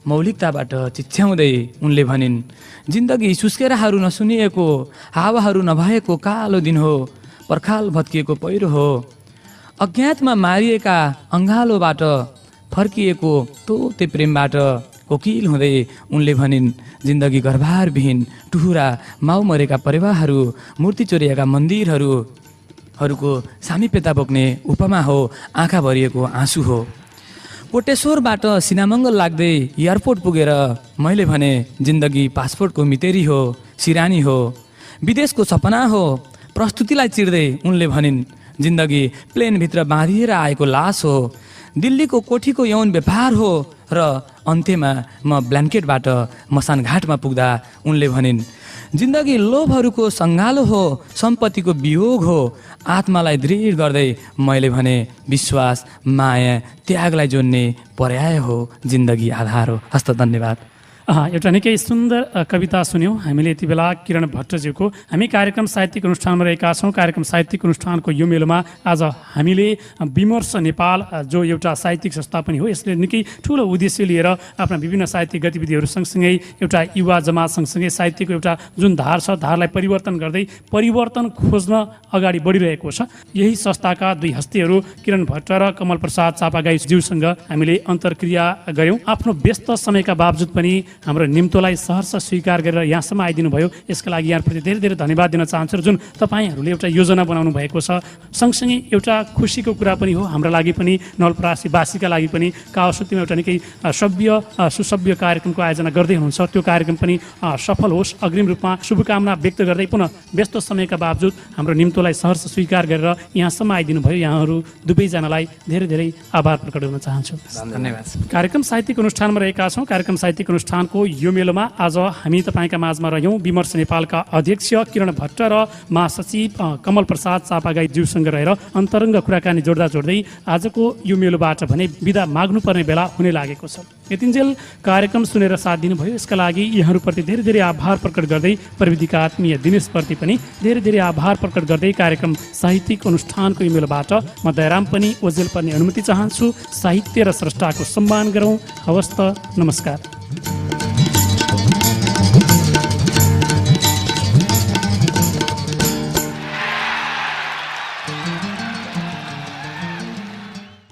मौलिकताबाट चिच्याउँदै उनले भनिन्, जिन्दगी सुस्केराहरू नसुनिएको, हावाहरू नभएको कालो दिन हो, पर्खाल भत्किएको पहिरो हो। अज्ञातमा मारिएका अङ्गालोबाट फर्किएको तोते प्रेमबाट कोकिल हुँदै उनले भनिन्, जिन्दगी घरबारविहीन टुहुरा माउ मरेका परिवारहरू, मूर्ति चोरिएका मन्दिरहरूको सामिप्यता बोक्ने उपमा हो, आँखा भरिएको आँसु हो। कोटेश्वरबाट सिनामङ्गल लाग्दै एयरपोर्ट पुगेर मैले भने, जिन्दगी पासपोर्टको मितेरी हो, सिरानी हो। विदेशको सपना हो, प्रस्तुतिलाई चिर्दै उनले भनिन्, जिन्दगी प्लेनभित्र बाँधिएर आएको लास हो। दिल्लीको कोठीको यौन व्यापार हो र अन्त्यमा म ब्ल्याङ्केटबाट मसान घाटमा पुग्दा उनले भनिन्, जिन्दगी लोभहरूको सङ्गालो हो, सम्पत्तिको वियोग हो। आत्मालाई दृढ गर्दै मैले भने, विश्वास, माया, त्यागलाई जोड्ने पर्याय हो, जिन्दगी आधार हो। हस्त धन्यवाद। एउटा निकै सुन्दर कविता सुन्यौँ हामीले यति बेला किरण भट्टज्यूको। हामी कार्यक्रम साहित्यिक अनुष्ठानमा रहेका छौँ। कार्यक्रम साहित्यिक अनुष्ठानको यो मेलोमा आज हामीले विमर्श नेपाल जो एउटा साहित्यिक संस्था पनि हो, यसले निकै ठुलो उद्देश्य लिएर आफ्ना विभिन्न साहित्यिक गतिविधिहरू सँगसँगै एउटा युवा जमात सँगसँगै साहित्यको एउटा जुन धार छ, धारलाई परिवर्तन गर्दै परिवर्तन खोज्न अगाडि बढिरहेको छ। यही संस्थाका दुई हस्तीहरू किरण भट्ट र कमल प्रसाद चापागाईज्यूसँग हामीले अन्तर्क्रिया गऱ्यौँ। आफ्नो व्यस्त समयका बावजुद पनि हाम्रो निम्तोलाई सहर्ष स्वीकार गरेर यहाँसम्म आइदिनु भयो, यसका लागि यहाँप्रति धेरै धेरै धन्यवाद दिन चाहन्छु। र जुन तपाईँहरूले एउटा योजना बनाउनु भएको छ, सँगसँगै एउटा खुसीको कुरा पनि हो हाम्रो लागि पनि, नवलपरासीवासीका लागि पनि। कावासुतीमा एउटा निकै सुसभ्य कार्यक्रमको आयोजना गर्दै हुनुहुन्छ, त्यो कार्यक्रम पनि सफल होस् अग्रिम रूपमा शुभकामना व्यक्त गर्दै पुनः व्यस्त समयका बावजुद हाम्रो निम्तोलाई सहर्ष स्वीकार गरेर यहाँसम्म आइदिनु भयो, यहाँहरू दुवैजनालाई धेरै धेरै आभार प्रकट गर्न चाहन्छु। धन्यवाद। कार्यक्रम साहित्यिक अनुष्ठानमा रहेका छौँ। कार्यक्रम साहित्यिक अनुष्ठानको नेपालको यो मेलोमा आज हामी तपाईँका माझमा रह्यौँ। विमर्श नेपालका अध्यक्ष किरण भट्ट र महासचिव कमल प्रसाद चापागाईज्यूसँग रहेर अन्तरङ्ग कुराकानी जोड्दै आजको यो मेलोबाट भने बिदा माग्नुपर्ने बेला हुने लागेको छ। यतिन्जेल कार्यक्रम सुनेर साथ दिनुभयो, यसका लागि यहाँहरूप्रति धेरै धेरै आभार प्रकट गर्दै प्रविधिका आत्मीय दिनेशप्रति पनि धेरै धेरै आभार प्रकट गर्दै कार्यक्रम साहित्यिक अनुष्ठानको यो मेलोबाट म दयाराम पनि ओजेल पर्ने अनुमति चाहन्छु। साहित्य र स्रष्टाको सम्मान गरौँ। हवस् त, नमस्कार।